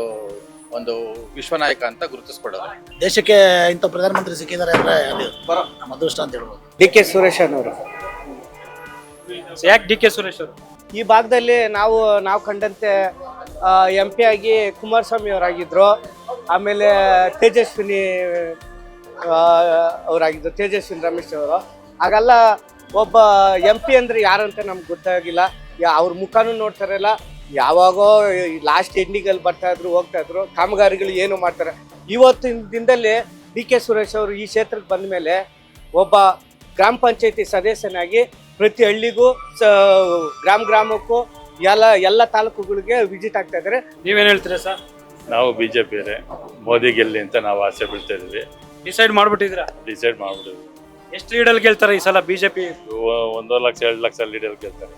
ಒಂದು ವಿಶ್ವನಾಯಕ ಅಂತ ಗುರುತಿಸ್ಕೊಡೋದು. ದೇಶಕ್ಕೆ ಇಂಥ ಪ್ರಧಾನಮಂತ್ರಿ ಸಿಕ್ಕಿದ್ದಾರೆ ಅಂದ್ರೆ ನಮ್ಮ ಅದೃಷ್ಟ ಅಂತ ಹೇಳ್ಬೋದು. ಡಿ.ಕೆ. ಸುರೇಶ್ ಅವರು. ಯಾಕೆ ಡಿ.ಕೆ. ಸುರೇಶ್ ಅವರು? ಈ ಭಾಗದಲ್ಲಿ ನಾವು ಕಂಡಂತೆ MP ಆಗಿ ಕುಮಾರಸ್ವಾಮಿ ಅವರಾಗಿದ್ರು, ಆಮೇಲೆ ತೇಜಸ್ವಿನಿ ಅವರಾಗಿದ್ರು, ತೇಜಸ್ವಿನಿ ರಮೇಶ್ ಅವರು. ಹಾಗೆಲ್ಲ ಒಬ್ಬ MP ಅಂದ್ರೆ ಯಾರಂತ ನಮ್ಗೆ ಗೊತ್ತಾಗಿಲ್ಲ. ಅವ್ರ ಮುಖನೂ ನೋಡ್ತಾರಲ್ಲ, ಯಾವಾಗೋ ಲಾಸ್ಟ್ ಎಂಡಿಂಗಲ್ಲಿ ಬರ್ತಾ ಇದ್ರು, ಹೋಗ್ತಾ ಇದ್ರು. ಕಾಮಗಾರಿಗಳು ಏನು ಮಾಡ್ತಾರೆ. ಇವತ್ತಿನ ದಿನದಲ್ಲಿ ಡಿ.ಕೆ. ಸುರೇಶ್ ಅವರು ಈ ಕ್ಷೇತ್ರಕ್ಕೆ ಬಂದ ಮೇಲೆ ಒಬ್ಬ ಗ್ರಾಮ ಪಂಚಾಯತಿ ಸದಸ್ಯನಾಗಿ ಪ್ರತಿ ಹಳ್ಳಿಗೂ ಗ್ರಾಮಕ್ಕೂ ಎಲ್ಲ ತಾಲೂಕುಗಳಿಗೆ ವಿಸಿಟ್ ಆಗ್ತಾ ಇದ್ದಾರೆ. ನೀವೇನ್ ಹೇಳ್ತೀರಾ ಸರ್? ನಾವು ಬಿಜೆಪಿ ಮೋದಿ ಗೆಲ್ಲಿ ಅಂತ ನಾವು ಆಸೆ ಬೀಳ್ತಾ ಇದ್ವಿ. ಡಿಸೈಡ್ ಮಾಡ್ಬಿಟ್ಟಿದ್ದೀರಾ? ಡಿಸೈಡ್ ಮಾಡ್ಬಿಟ್ಟಿದ್ವಿ. ಎಷ್ಟು ಲೀಡಲ್ಲಿ ಗೆಲ್ತಾರೆ ಈ ಸಲ ಬಿಜೆಪಿ? 1 ಲಕ್ಷ 2 ಲಕ್ಷ ಲೀಡರ್ ಗೆಲ್ತಾರೆ.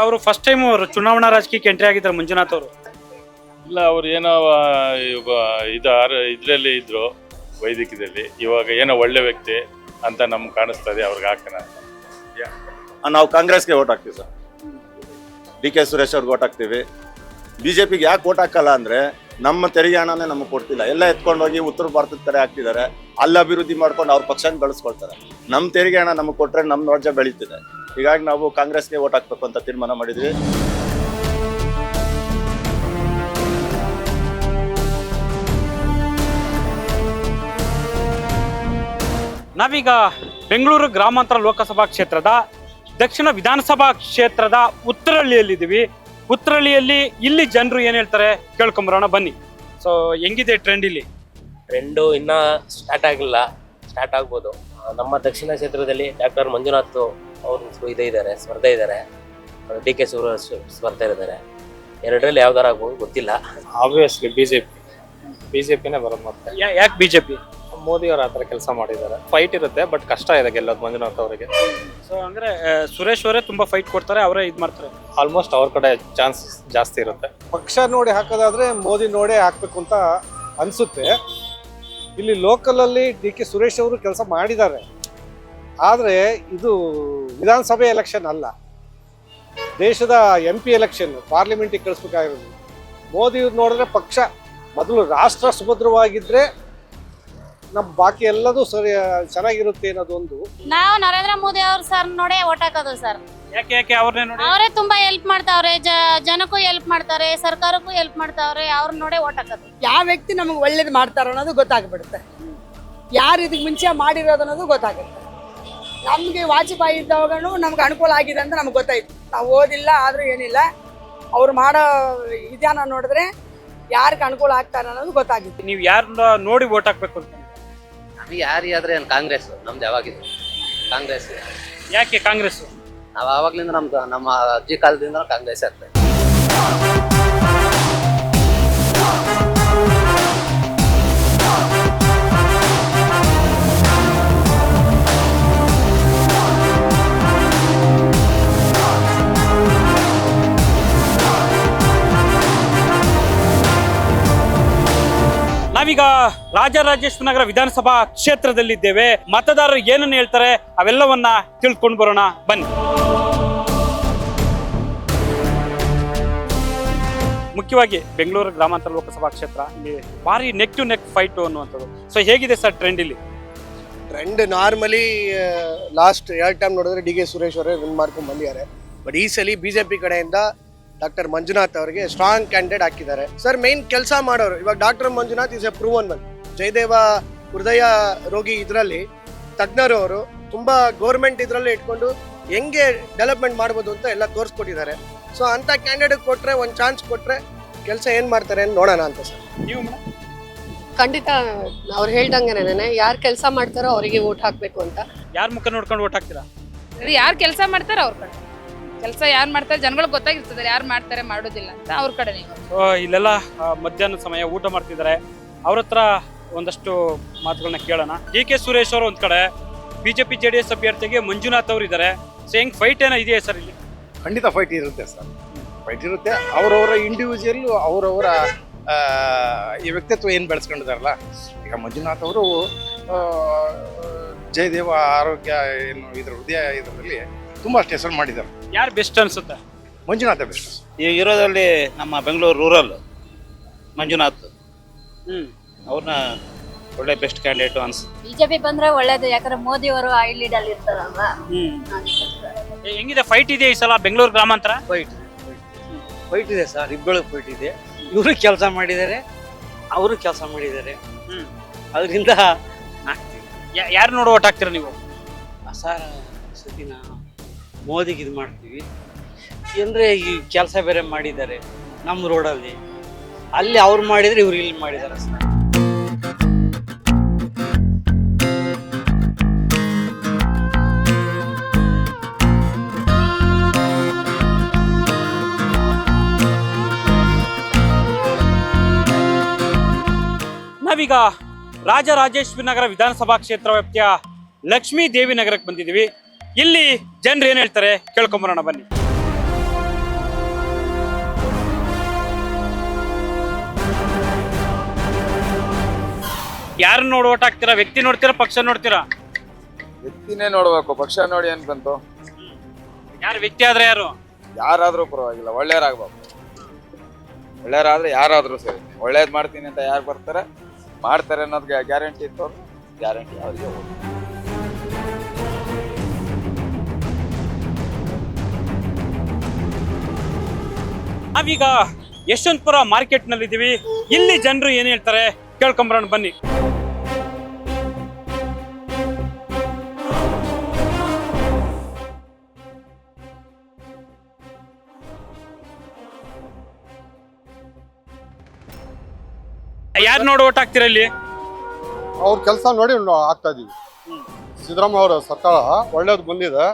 ಅವರು ಫಸ್ಟ್ ಟೈಮ್ ಅವರು ಚುನಾವಣಾ ರಾಜಕೀಯಕ್ಕೆ ಎಂಟ್ರಿ ಆಗಿದ್ದಾರೆ ಮಂಜುನಾಥ್ ಅವರು. ಇಲ್ಲ, ಅವ್ರು ಏನೋ ಇದ್ರಲ್ಲಿ ಇದ್ರು ವೈದ್ಯಕೀಯದಲ್ಲಿ. ಇವಾಗ ಏನೋ ಒಳ್ಳೆ ವ್ಯಕ್ತಿ ಅಂತ ನಮ್ಗೆ ಕಾಣಿಸ್ತದೆ, ಅವ್ರಿಗೆ ಹಾಕೋಣ ಅಂತ. ನಾವು ಕಾಂಗ್ರೆಸ್ಗೆ ಓಟ್ ಹಾಕ್ತೀವಿ ಸರ್. ಡಿ.ಕೆ. ಸುರೇಶ್ ಅವ್ರಿಗೆ ಓಟ್ ಹಾಕ್ತೀವಿ. ಬಿಜೆಪಿಗೆ ಯಾಕೆ ಓಟ್ ಹಾಕಲ್ಲ ಅಂದ್ರೆ ನಮ್ಮ ತೆರಿಗೆ ಹಣನೇ ನಮಗೆ ಕೊಡ್ತಿಲ್ಲ. ಎಲ್ಲ ಎತ್ಕೊಂಡೋಗಿ ಉತ್ತರ ಭಾರತದ ಕಡೆ ಹಾಕ್ತಿದ್ದಾರೆ. ಅಲ್ಲಿ ಅಭಿವೃದ್ಧಿ ಮಾಡ್ಕೊಂಡು ಅವ್ರ ಪಕ್ಷನ ಬೆಳೆಸ್ಕೊಳ್ತಾರೆ. ನಮ್ಮ ತೆರಿಗೆ ಹಣ ನಮಗೆ ಕೊಟ್ರೆ ನಮ್ಮ ರಾಜ್ಯ ಬೆಳೀತಿದೆ. ಹೀಗಾಗಿ ನಾವು ಕಾಂಗ್ರೆಸ್ಗೆ ಓಟ್ ಹಾಕ್ಬೇಕು ಅಂತ ತೀರ್ಮಾನ ಮಾಡಿದ್ವಿ. ನಾವೀಗ ಬೆಂಗಳೂರು ಗ್ರಾಮಾಂತರ ಲೋಕಸಭಾ ಕ್ಷೇತ್ರದ ದಕ್ಷಿಣ ವಿಧಾನಸಭಾ ಕ್ಷೇತ್ರದ ಉತ್ತರಹಳ್ಳಿಯಲ್ಲಿದ್ದೀವಿ. ಉತ್ತರಹಳ್ಳಿಯಲ್ಲಿ ಇಲ್ಲಿ ಜನರು ಏನ್ ಹೇಳ್ತಾರೆ ಕೇಳ್ಕೊಂಬರೋಣ ಬನ್ನಿ. ಸೊ ಹೆಂಗಿದೆ ಟ್ರೆಂಡ್ ಇಲ್ಲಿ? ಟ್ರೆಂಡು ಇನ್ನೂ ಸ್ಟಾರ್ಟ್ ಆಗಿಲ್ಲ, ಸ್ಟಾರ್ಟ್ ಆಗ್ಬೋದು. ನಮ್ಮ ದಕ್ಷಿಣ ಕ್ಷೇತ್ರದಲ್ಲಿ ಡಾಕ್ಟರ್ ಮಂಜುನಾಥ್ ಅವರು ಇದ್ದಾರೆ, ಸ್ಪರ್ಧೆ ಇದ್ದಾರೆ. ಡಿ.ಕೆ. ಸುರೇಶ್ ಸ್ಪರ್ಧೆ ಇದ್ದಾರೆ. ಎರಡರಲ್ಲಿ ಯಾವ್ದಾರ ಆಗ್ಬೋದು ಗೊತ್ತಿಲ್ಲ. ಆಬ್ವಿಯಸ್ಲಿ ಬಿಜೆಪಿನೇ ಬರೋದು. ಮತ್ತೆ ಯಾಕೆ ಬಿಜೆಪಿ? ಮೋದಿ ಅವರು ಆ ಥರ ಕೆಲಸ ಮಾಡಿದ್ದಾರೆ. ಫೈಟ್ ಇರುತ್ತೆ, ಬಟ್ ಕಷ್ಟ ಇದೆ ಗೆಲ್ಲೋದು ಮಂಜುನಾಥ್ ಅವರಿಗೆ. ಸೊ ಅಂದ್ರೆ ಸುರೇಶ್ ಅವರೇ ತುಂಬಾ ಫೈಟ್ ಕೊಡ್ತಾರೆ, ಅವರೇ ಇದು ಮಾಡ್ತಾರೆ. ಆಲ್ಮೋಸ್ಟ್ ಅವ್ರ ಕಡೆ ಚಾನ್ಸ್ ಜಾಸ್ತಿ ಇರುತ್ತೆ. ಪಕ್ಷ ನೋಡಿ ಹಾಕೋದಾದ್ರೆ ಮೋದಿ ನೋಡೇ ಹಾಕ್ಬೇಕು ಅಂತ ಅನ್ಸುತ್ತೆ. ಇಲ್ಲಿ ಲೋಕಲಲ್ಲಿ ಡಿ.ಕೆ. ಸುರೇಶ್ ಅವರು ಕೆಲಸ ಮಾಡಿದ್ದಾರೆ. ಆದರೆ ಇದು ವಿಧಾನಸಭೆ ಎಲೆಕ್ಷನ್ ಅಲ್ಲ, ದೇಶದ MP ಎಲೆಕ್ಷನ್, ಪಾರ್ಲಿಮೆಂಟಿಗೆ ಕಳಿಸ್ಬೇಕಾಗಿರೋದು. ಮೋದಿ ನೋಡಿದ್ರೆ ಪಕ್ಷ ಮೊದಲು ರಾಷ್ಟ್ರ ಸುಭದ್ರವಾಗಿದ್ರೆ ನಮ್ಮ ಬಾಕಿ ಎಲ್ಲದೂ ಸರಿ ಚೆನ್ನಾಗಿರುತ್ತೆ ಅನ್ನೋದೊಂದು. ನಾವು ನರೇಂದ್ರ ಮೋದಿ ಅವ್ರ ಸರ್ ನೋಡೇ ಓಟ್ ಹಾಕೋದು ಸರ್. ಯಾಕೆ ಅವ್ರನ್ನೇ ನೋಡಿ? ಅವರೇ ತುಂಬಾ ಹೆಲ್ಪ್ ಮಾಡ್ತಾವ್ರೆ, ಜನಕ್ಕೂ ಹೆಲ್ಪ್ ಮಾಡ್ತಾರೆ, ಸರ್ಕಾರಕ್ಕೂ ಹೆಲ್ಪ್ ಮಾಡ್ತಾವ್ರೆ. ಅವ್ರ ನೋಡೇ ಓಟ್ ಹಾಕೋದು. ಯಾವ ವ್ಯಕ್ತಿ ನಮಗೆ ಒಳ್ಳೇದು ಮಾಡ್ತಾರ ಅನ್ನೋದು ಗೊತ್ತಾಗ್ಬಿಡುತ್ತೆ. ಯಾರು ಇದಕ್ಕೆ ಮುಂಚೆ ಮಾಡಿರೋದು ಅನ್ನೋದು ಗೊತ್ತಾಗುತ್ತೆ. ನಮಗೆ ವಾಜಪೇಯಿ ಇದ್ದವಾಗೂ ನಮ್ಗೆ ಅನುಕೂಲ ಆಗಿದೆ ಅಂತ ನಮ್ಗೆ ಗೊತ್ತಾಯ್ತು. ನಾವು ಓದಿಲ್ಲ ಆದ್ರೂ ಏನಿಲ್ಲ, ಅವ್ರು ಮಾಡೋ ವಿಧಾನ ನೋಡಿದ್ರೆ ಯಾರಿಗೆ ಅನುಕೂಲ ಆಗ್ತಾರೆ ಅನ್ನೋದು ಗೊತ್ತಾಗಿತ್ತು. ನೀವು ಯಾರನ್ನ ನೋಡಿ ಓಟ್ ಹಾಕ್ಬೇಕು ಅಂತ? ಯಾರಿಗಾದ್ರೆ ಕಾಂಗ್ರೆಸ್ ನಮ್ದು ಯಾವಾಗಿದ್ದು ಕಾಂಗ್ರೆಸ್. ಯಾಕೆ ಕಾಂಗ್ರೆಸ್? ನಾವು ಆವಾಗ್ಲಿಂದ ನಮ್ಮ ಅಜ್ಜಿ ಕಾಲದಿಂದ ಕಾಂಗ್ರೆಸ್ ಆಗ್ತದೆ. ನಾವೀಗ ರಾಜರಾಜೇಶ್ವರ ನಗರ ವಿಧಾನಸಭಾ ಕ್ಷೇತ್ರದಲ್ಲಿದ್ದೇವೆ. ಮತದಾರರು ಏನನ್ನು ಹೇಳ್ತಾರೆ ಅವೆಲ್ಲವನ್ನ ತಿಳ್ಕೊಂಡು ಬರೋಣ ಬನ್ನಿ. ಮುಖ್ಯವಾಗಿ ಬೆಂಗಳೂರು ಗ್ರಾಮಾಂತರ ಲೋಕಸಭಾ ಕ್ಷೇತ್ರ, ಇಲ್ಲಿ ಭಾರಿ ನೆಕ್ ಟು ನೆಕ್ ಫೈಟ್ ಅನ್ನುವಂಥದ್ದು. ಸೊ ಹೇಗಿದೆ ಸರ್ ಟ್ರೆಂಡ್ ಇಲ್ಲಿ? ಟ್ರೆಂಡ್ ನಾರ್ಮಲಿ ಲಾಸ್ಟ್ 2 ಟೈಮ್ ನೋಡಿದ್ರೆ ಡಿ.ಕೆ. ಸುರೇಶ್ ಅವರೇ ವಿನ್ ಮಾಡ್ಕೊಂಡು ಬಂದಿದ್ದಾರೆ. ಬಟ್ ಈ ಸಲ ಬಿಜೆಪಿ ಕಡೆಯಿಂದ ಡಾಕ್ಟರ್ ಮಂಜುನಾಥ್ ಅವರಿಗೆ ಸ್ಟ್ರಾಂಗ್ ಕ್ಯಾಂಡಿಡೇಟ್ ಹಾಕಿದ್ದಾರೆ. ಸರ್ ಮೇನ್ ಕೆಲಸ ಮಾಡೋರು ಇವಾಗ doctor Manjunath is A proven one. Jayadeva ಹೃದಯ ರೋಗಿ ಇದರಲ್ಲಿ ತಜ್ಞರು ಅವರು ತುಂಬಾ ಗೌರ್ಮೆಂಟ್ ಇದರಲ್ಲಿ ಇಟ್ಕೊಂಡು ಹೆಂಗೆ ಡೆವಲಪ್ಮೆಂಟ್ ಮಾಡ್ಬೋದು ಅಂತ ಎಲ್ಲ ತೋರಿಸ್ಕೊಟ್ಟಿದ್ದಾರೆ. ಸೊ ಅಂತ ಕ್ಯಾಂಡಿಡೇಟ್ ಕೊಟ್ರೆ, ಒಂದು ಚಾನ್ಸ್ ಕೊಟ್ರೆ ಕೆಲಸ ಏನ್ ಮಾಡ್ತಾರೆ ಅಂತ ನೋಡೋಣ ಅಂತ ಸರ್. ನೀವು ಖಂಡಿತ ಅವ್ರು ಹೇಳ್ದಂಗೆನೆ ಯಾರು ಕೆಲಸ ಮಾಡ್ತಾರೋ ಅವರಿಗೆ ವೋಟ್ ಹಾಕ್ಬೇಕು ಅಂತ. ಯಾರ ಮುಖ ನೋಡ್ಕೊಂಡು ವೋಟ್ ಹಾಕ್ತೀರಾ? ಯಾರು ಕೆಲಸ ಮಾಡ್ತಾರೋ ಅವ್ರ ಕಡೆ. ಕೆಲಸ ಯಾರು ಮಾಡ್ತಾರೆ ಜನಗಳಿಗೆ ಗೊತ್ತಾಗಿರ್ತದೆ, ಯಾರು ಮಾಡ್ತಾರೆ ಮಾಡೋದಿಲ್ಲ ಅಂತ ಅವ್ರ ಕಡೆ. ಇಲ್ಲೆಲ್ಲ ಮಧ್ಯಾಹ್ನ ಸಮಯ ಊಟ ಮಾಡ್ತಿದ್ದಾರೆ. ಅವ್ರ ಹತ್ರ ಒಂದಷ್ಟು ಮಾತುಗಳನ್ನ ಕೇಳೋಣ. ಡಿ.ಕೆ. ಸುರೇಶ್ ಅವರು ಒಂದ್ ಕಡೆ, ಬಿಜೆಪಿ ಜೆಡಿಎಸ್ ಅಭ್ಯರ್ಥಿಗೆ ಮಂಜುನಾಥ್ ಅವರು ಇದ್ದಾರೆ. ಸೊ ಹೆಂಗ್ ಫೈಟ್ ಏನೋ ಇದೆಯಾ ಸರ್ ಇಲ್ಲಿ? ಖಂಡಿತ ಫೈಟ್ ಇರುತ್ತೆ ಸರ್, ಫೈಟ್ ಇರುತ್ತೆ. ಅವರವರ ಇಂಡಿವಿಜುವಲ್ ಅವರವರ ಈ ವ್ಯಕ್ತಿತ್ವ ಏನು ಬೆಳೆಸ್ಕೊಂಡಿದಾರಲ್ಲ. ಈಗ ಮಂಜುನಾಥ್ ಅವರು ಜಯದೇವ ಆರೋಗ್ಯ ಏನು ಇದ್ರ ಹೃದಯ ಇದರಲ್ಲಿ ತುಂಬ ಅಷ್ಟು ಹೆಸರು ಮಾಡಿದ್ದಾರೆ. ಯಾರು ಬೆಸ್ಟ್ ಅನ್ಸುತ್ತೆ? ಮಂಜುನಾಥ ಬೆಸ್ಟ್. ಈಗ ಇರೋದ್ರಲ್ಲಿ ನಮ್ಮ ಬೆಂಗಳೂರು ರೂರಲ್ ಮಂಜುನಾಥ್ ಅವ್ರನ್ನ ಒಳ್ಳೆ ಬೆಸ್ಟ್ ಕ್ಯಾಂಡಿಡೇಟ್ ಅನ್ಸುತ್ತೆ. ಬಿಜೆಪಿ ಬಂದ್ರೆ ಒಳ್ಳೇದು, ಯಾಕಂದ್ರೆ ಮೋದಿ ಅವರು ಐ ಲೀಡ್ ಅಲ್ಲಿ ಇರ್ತಾರಲ್ವಾ. ಹೆಂಗಿದೆ ಫೈಟ್ ಇದೆ ಈ ಸಲ ಬೆಂಗಳೂರು ಗ್ರಾಮಾಂತರ? ಫೈಟ್ ಇದೆ ಸರ್, ಇಬ್ಬಳು ಫೈಟ್ ಇದೆ. ಇವರು ಕೆಲಸ ಮಾಡಿದ್ದಾರೆ, ಅವರು ಕೆಲಸ ಮಾಡಿದ್ದಾರೆ. ಅದರಿಂದ ಯಾರು ನೋಡಿ ಓಟ್ ಹಾಕ್ತೀರಾ ನೀವು? ಸರ್ ಸತಿನ ಮೋದಿಗೆ ಇದು ಮಾಡ್ತೀವಿ. ಅಂದರೆ ಈ ಕೆಲಸ ಬೇರೆ ಮಾಡಿದ್ದಾರೆ ನಮ್ಮ ರೋಡಲ್ಲಿ. ಅಲ್ಲಿ ಅವ್ರು ಮಾಡಿದ್ರೆ ಇವ್ರು ಇಲ್ಲಿ ಮಾಡಿದ್ದಾರೆ ಸರ್. ನಾವೀಗ ರಾಜರಾಜೇಶ್ವರಿ ನಗರ ವಿಧಾನಸಭಾ ಕ್ಷೇತ್ರ ವ್ಯಾಪ್ತಿಯ ಲಕ್ಷ್ಮೀ ದೇವಿ ನಗರಕ್ಕೆ ಬಂದಿದ್ದೀವಿ. ಇಲ್ಲಿ ಜನರು ಏನ್ ಹೇಳ್ತಾರೆ ಕೇಳ್ಕೊಂಬರೋಣ ಬನ್ನಿ. ಯಾರು ನೋಡಿ ಓಟ್ ಹಾಕ್ತೀರಾ? ವ್ಯಕ್ತಿ ನೋಡ್ತೀರಾ, ಪಕ್ಷ ನೋಡ್ತೀರಾ? ವ್ಯಕ್ತಿನೇ ನೋಡ್ಬೇಕು, ಪಕ್ಷ ನೋಡಿ ಏನ್ ಬಂತು. ಯಾರು ವ್ಯಕ್ತಿ ಆದ್ರೆ ಯಾರು? ಯಾರಾದ್ರೂ ಪರವಾಗಿಲ್ಲ, ಒಳ್ಳೆಯರಾಗ್ಬೇಕು. ಒಳ್ಳೆಯರಾದ್ರೆ ಯಾರಾದ್ರೂ ಸರಿ. ಒಳ್ಳೇದ್ ಮಾಡ್ತೀನಿ ಅಂತ ಯಾರು ಬರ್ತಾರೆ ಮಾಡ್ತಾರೆ ಅನ್ನೋದು ಗ್ಯಾರಂಟಿ ಇತ್ತು, ಗ್ಯಾರಂಟಿ ಅವ್ರಿಗೆ ನಾವೀಗ ಯಶವಂತಪುರ ಮಾರ್ಕೆಟ್ ನಲ್ಲಿ ಇದೀವಿ. ಇಲ್ಲಿ ಜನರು ಏನ್ ಹೇಳ್ತಾರೆ ಕೇಳ್ಕೊಂಬರೋಣ ಬನ್ನಿ. ಯಾರು ನೋಡಿ ಓಟ್ ಹಾಕ್ತೀರಾ ಇಲ್ಲಿ? ಅವ್ರ ಕೆಲಸ ನೋಡಿ ಆಗ್ತಾ ಇದೀವಿ. ಸಿದ್ದರಾಮಯ್ಯ ಅವರ ಸರ್ಕಾರ ಒಳ್ಳೇದು ಬಂದಿದೆ,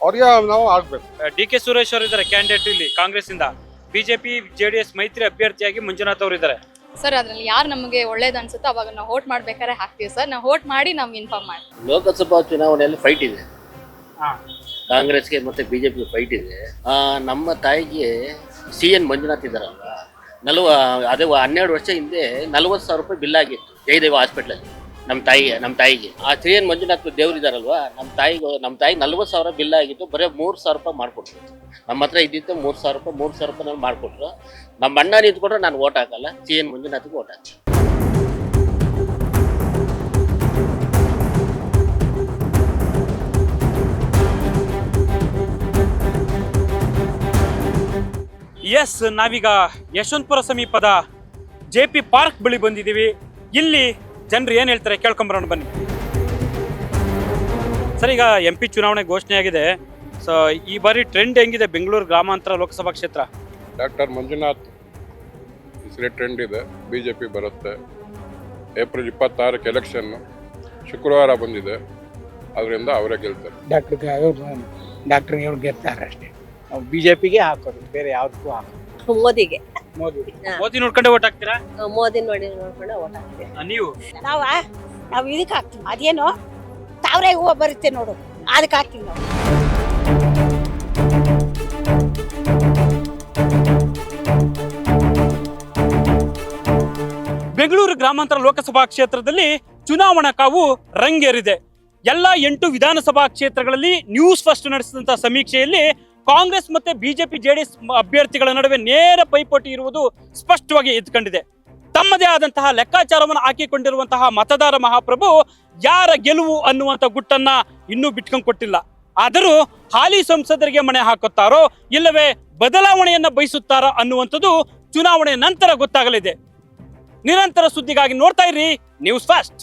ಅವ್ರಿಗೆ ನಾವು ಆಗ್ಬೇಕು. ಡಿ ಕೆ ಸುರೇಶ್ ಅವರು ಇದ್ದಾರೆ ಕ್ಯಾಂಡಿಡೇಟ್ ಇಲ್ಲಿ ಕಾಂಗ್ರೆಸ್ ಇಂದ. ಬಿಜೆಪಿ ಜೆಡಿಎಸ್ ಮೈತ್ರಿ ಅಭ್ಯರ್ಥಿಯಾಗಿ ಮಂಜುನಾಥ್ ಅವರು ಇದ್ದಾರೆ. ಸರ್ ಅದ್ರಲ್ಲಿ ಯಾರು ನಮಗೆ ಒಳ್ಳೇದು ಅನ್ಸುತ್ತೋ ಅವಾಗ ನಾವು ವೋಟ್ ಮಾಡ್ಬೇಕಾದ್ರೆ ಹಾಕ್ತೀವಿ ಸರ್. ನಾವು ವೋಟ್ ಮಾಡಿ ನಮ್ಗೆ ಇನ್ಫಾರ್ಮ್ ಮಾಡಿ. ಲೋಕಸಭಾ ಚುನಾವಣೆಯಲ್ಲಿ ಫೈಟ್ ಇದೆ, ಕಾಂಗ್ರೆಸ್ಗೆ ಮತ್ತೆ ಬಿಜೆಪಿ ಫೈಟ್ ಇದೆ. ನಮ್ಮ ತಾಯಿಗೆ CN ಮಂಜುನಾಥ್ ಇದ್ದಾರಲ್ವ, ಅದೇ 12 ವರ್ಷ ಹಿಂದೆ 40,000 ರೂಪಾಯಿ ಬಿಲ್ ಆಗಿತ್ತು ಜಯದೇವ ಹಾಸ್ಪಿಟ್ಲಲ್ಲಿ ನಮ್ಮ ತಾಯಿಗೆ. ಆ CN ಮಂಜುನಾಥ್ ದೇವ್ರು ಇದ್ದಾರಲ್ವ, ನಮ್ಮ ತಾಯಿಗೆ 40,000 ಬಿಲ್ ಆಗಿತ್ತು. ಬರೀ 3,000 ರೂಪಾಯಿ ಮಾಡಿಕೊಟ್ರು. ನಮ್ಮ ಹತ್ರ ಇದ್ದಿತ್ತು 3,000 ರೂಪಾಯಿ ನಾನು ಮಾಡಿಕೊಟ್ರು. ನಮ್ಮ ಅಣ್ಣ ನಿಂತ್ಕೊಂಡ್ರೆ ನಾನು ಓಟ್ ಹಾಕಲ್ಲ, CN ಮಂಜುನಾಥ್ಗೆ ಓಟ್ ಹಾಕ್ತೀನಿ. ಎಸ್, ನಾವೀಗ ಯಶವಂತಪುರ ಸಮೀಪದ JP ಪಾರ್ಕ್ ಬಳಿ ಬಂದಿದ್ದೀವಿ. ಇಲ್ಲಿ ಜನರು ಏನ್ ಹೇಳ್ತಾರೆ ಕೇಳ್ಕೊಂಬರೋಣ ಬನ್ನಿ. ಸರ್, ಈಗ MP ಚುನಾವಣೆ ಘೋಷಣೆ ಆಗಿದೆ. ಸೊ ಈ ಬಾರಿ ಟ್ರೆಂಡ್ ಹೆಂಗಿದೆ ಬೆಂಗಳೂರು ಗ್ರಾಮಾಂತರ ಲೋಕಸಭಾ ಕ್ಷೇತ್ರ? ಡಾಕ್ಟರ್ ಮಂಜುನಾಥ್ ಹೆಸರೇ ಟ್ರೆಂಡ್ ಇದೆ. ಬಿಜೆಪಿ ಬರುತ್ತೆ. ಏಪ್ರಿಲ್ 26ಕ್ಕೆ ಎಲೆಕ್ಷನ್, ಶುಕ್ರವಾರ ಬಂದಿದೆ, ಅದರಿಂದ ಅವರೇ ಗೆಲ್ತಾರೆ. ಡಾಕ್ಟರ್ ಇವ್ರು ಗೆಲ್ತಾರೆ ಅಷ್ಟೇ. ಬಿಜೆಪಿಗೆ ಹಾಕೋದು, ಬೇರೆ ಯಾವ್ದಕ್ಕೂ ಹಾಕೋದು. ಮೋದಿಗೆ. ಮೋದಿ ನೋಡ್ಕೊಂಡೆ ಓಟ್ ಹಾಕ್ತೀರಾ? ಮೋದಿ ನೋಡ್ಕೊಂಡು ಓಟ್ ಹಾಕ್ತೀವಿ. ನೀವು? ನಾವು ಇದಕ್ಕೆ ಹಾಕ್ತೀವಿ. ಅದೇನು ತಾವ್ರೆ ಹೂವು ಬರುತ್ತೆ ನೋಡು, ಅದಕ್ಕೆ ಹಾಕ್ತೀವಿ ನಾವು. ಬೆಂಗಳೂರು ಗ್ರಾಮಾಂತರ ಲೋಕಸಭಾ ಕ್ಷೇತ್ರದಲ್ಲಿ ಚುನಾವಣಾ ಕಾವು ರಂಗೇರಿದೆ. ಎಲ್ಲ 8 ವಿಧಾನಸಭಾ ಕ್ಷೇತ್ರಗಳಲ್ಲಿ ನ್ಯೂಸ್ ಫಸ್ಟ್ ನಡೆಸಿದಂತ ಸಮೀಕ್ಷೆಯಲ್ಲಿ ಕಾಂಗ್ರೆಸ್ ಮತ್ತೆ ಬಿಜೆಪಿ ಜೆಡಿಎಸ್ ಅಭ್ಯರ್ಥಿಗಳ ನಡುವೆ ನೇರ ಪೈಪೋಟಿ ಇರುವುದು ಸ್ಪಷ್ಟವಾಗಿ ಎದ್ದುಕೊಂಡಿದೆ. ತಮ್ಮದೇ ಆದಂತಹ ಲೆಕ್ಕಾಚಾರವನ್ನು ಹಾಕಿಕೊಂಡಿರುವಂತಹ ಮತದಾರ ಮಹಾಪ್ರಭು ಯಾರ ಗೆಲುವು ಅನ್ನುವಂಥ ಗುಟ್ಟನ್ನ ಇನ್ನೂ ಬಿಟ್ಕೊಂಡು ಕೊಟ್ಟಿಲ್ಲ. ಆದರೂ ಹಾಲಿ ಸಂಸದರಿಗೆ ಮಣೆ ಹಾಕುತ್ತಾರೋ ಇಲ್ಲವೇ ಬದಲಾವಣೆಯನ್ನ ಬಯಸುತ್ತಾರೋ ಅನ್ನುವಂಥದ್ದು ಚುನಾವಣೆ ನಂತರ ಗೊತ್ತಾಗಲಿದೆ. ನಿರಂತರ ಸುದ್ದಿಗಾಗಿ ನೋಡ್ತಾ ಇರಿ ನ್ಯೂಸ್ ಫಸ್ಟ್.